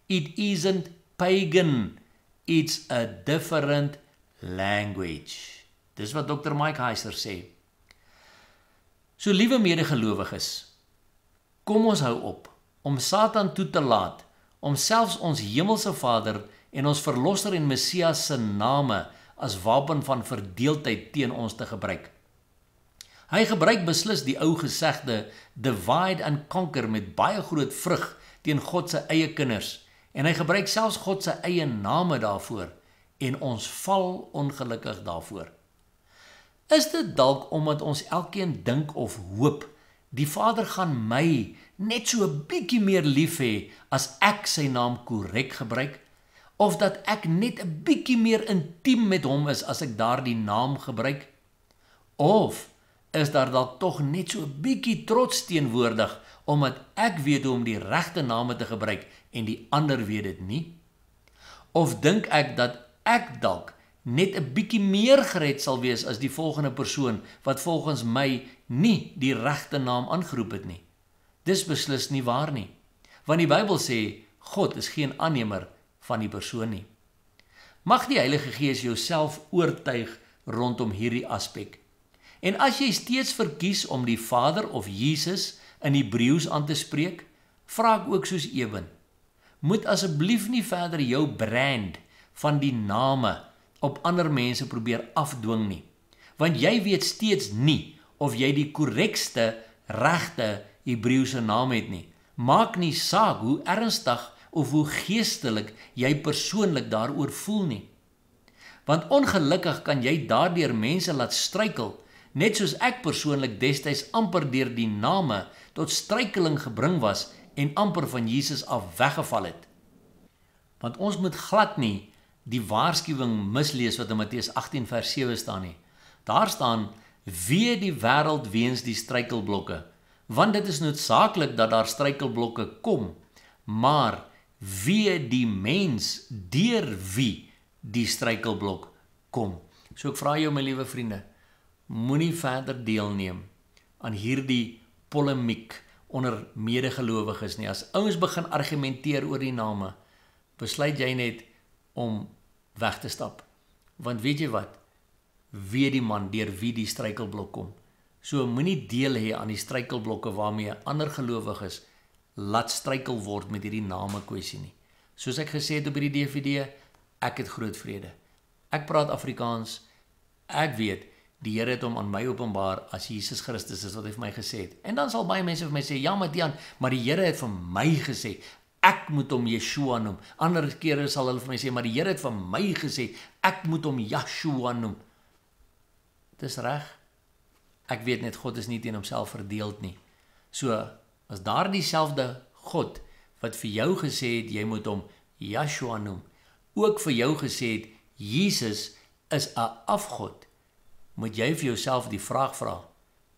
It isn't pagan, it's a different language. Dis wat Dr. Mike Heiser sê. So liewe medegelowiges, kom ons hou op om Satan toe te laat om selfs ons hemelse Vader en ons Verlosser en Messias se name as wapen van verdeeldheid teen ons te gebruik. Hy gebruik beslis die ou gesegde divide and conquer met baie groot vrug teen God se eie kinders, en hy gebruik selfs God se eie name daarvoor, en ons val ongelukkig daarvoor. Is dit dalk omdat ons elkeen dink of hoop, die Vader gaan my net so 'n bietjie meer lief hê as ek sy naam korrek gebruik, of dat ek net 'n bietjie meer intiem met hom is as ek daardie naam gebruik? Of is daar dalk tog net so 'n bietjie trots teenwoordig omdat ek weet hoe om die regte name te gebruik en die ander weet dit nie? Of dink ek dat ek dalk net 'n bietjie meer gered sal wees as die volgende persoon wat volgens my nie die regte naam aangeroep het nie? Dis beslis nie waar nie, want die Bybel sê God is geen aannemer van die persoon nie. Mag die Heilige Gees jouself oortuig rondom hierdie aspek. En as jy steeds verkies om die Vader of Jesus in Hebreëus aan te spreek, vra ek ook soos Eben, moet asseblief nie verder jou brand van die name op ander mense probeer afdwing nie, want jy weet steeds nie of jy die korrekste, regte Hebreëse naam het nie. Maak nie saak hoe ernstig of hoe geestelik jy persoonlik daaroor voel nie. Want ongelukkig kan jy daardeur mense laat struikel, net soos ek persoonlik destyds amper deur die name tot struikeling gebring was en amper van Jesus af weggeval het. Want ons moet glad nie die waarskuwing mislees wat in Matteus 18 vers 7 staan nie. Daar staan, wee die wêreld weens die struikelblokke, want dit is noodsaaklik dat daar struikelblokke kom, maar wee die mens deur wie die struikelblok kom. So ek vra jou, my liewe vriende, moenie verder deelneem aan hierdie polemiek onder medegelowiges nie. As ouens begin argumenteer oor die name, besluit jy net om weg te stap. Want weet jy wat? Weet die man deur wie die struikelblok kom. So moenie deel hê aan die struikelblokke waarmee ander gelowiges laat struikel word met hierdie name kwessie nie. Soos ek gesê het op hierdie DVD, ek het groot vrede. Ek praat Afrikaans, ek weet, die Here het hom aan my openbaar as Jesus Christus is wat hy vir my gesê het. En dan sal baie mense vir my sê, ja Matian, maar die Here het vir my gesê. ek moet hom Yeshua noem. Ander kere sal hulle vir my sê, maar die Here het van my gesê, ek moet hom Yeshua noem. Dis reg. Ek weet net, God is nie teen homself verdeeld nie. So, as daar dieselfde God, wat vir jou gesê het, jy moet hom Yeshua noem, ook vir jou gesê het, Jesus is 'n afgod, moet jy vir jouself die vraag vra,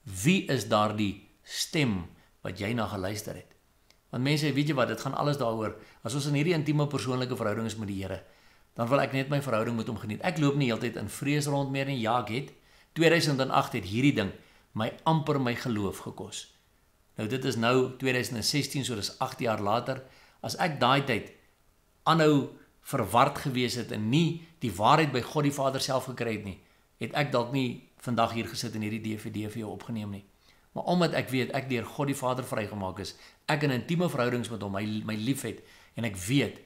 wie is daar die stem wat jy na geluister het? Want mense, weet jy wat, dit gaan alles daaroor, as ons in hierdie intieme persoonlike verhouding is met die Here, dan wil ek net my verhouding met hom geniet. Ek loop nie heeltyd in vrees rond meer nie, ja ek het. 2008 het hierdie ding my amper my geloof gekos. Nou dit is nou 2016, so dis 8 jaar later, as ek daai tyd aanhou verward gewees het en nie die waarheid by God die Vader self gekry het nie, het ek dalk nie vandag hier gesit en hierdie DVD vir jou opgeneem nie. Maar omdat ek weet, ek deur God die Vader vrygemaak is, ek in intieme verhoudings met hom, my liefhet, en ek weet,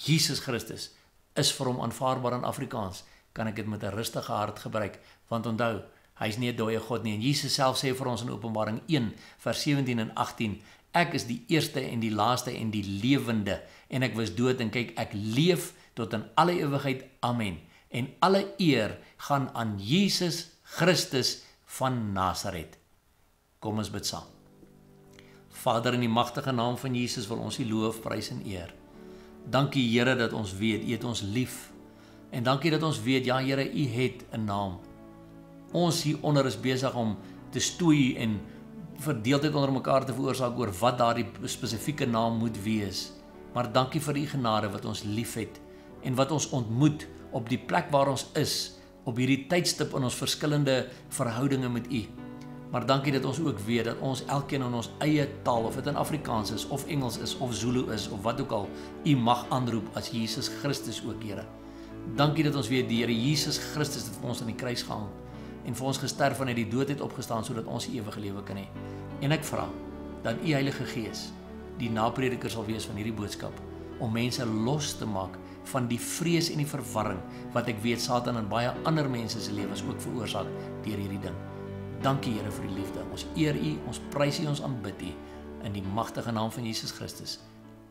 Jesus Christus is vir hom aanvaarbaar in Afrikaans, kan ek dit met 'n rustige hart gebruik, want onthou, hy is nie 'n dooie God nie, en Jesus self sê vir ons in Openbaring 1, vers 17 en 18, ek is die eerste en die laaste en die lewende, en ek was dood en kyk, ek leef tot in alle ewigheid, amen, en alle eer gaan aan Jesus Christus van Nasaret. Kom ons bid saam. Vader, in die magtige naam van Jesus wil ons U loof, prys en eer. Dankie Here dat ons weet, U het ons lief, en dankie dat ons weet, ja Here, U het 'n naam. Ons hieronder is besig om te stoei en verdeeldheid onder mekaar te veroorsaak oor wat daardie spesifieke naam moet wees. Maar dankie vir U genade wat ons lief het en wat ons ontmoet op die plek waar ons is, op hierdie tydstip in ons verskillende verhoudinge met U. Maar dankie dat ons ook weet dat ons elkeen in ons eie taal, of dit in Afrikaans is, of Engels is, of Zulu is, of wat ook al, U mag aanroep as Jesus Christus ook, Here. Dankie dat ons weet, die Here Jesus Christus het vir ons aan die kruis gehang en vir ons gesterf en uit die dood het opgestaan sodat ons die ewige lewe kan hê. En ek vra dat U Heilige Gees die naprediker sal wees van hierdie boodskap om mense los te maak van die vrees en die verwarring wat ek weet Satan in baie ander mense se lewens ook veroorsaak deur hierdie ding. Dankie Here vir die liefde. Ons eer U, ons prys U, ons aanbid U in die magtige naam van Jesus Christus.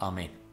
Amen.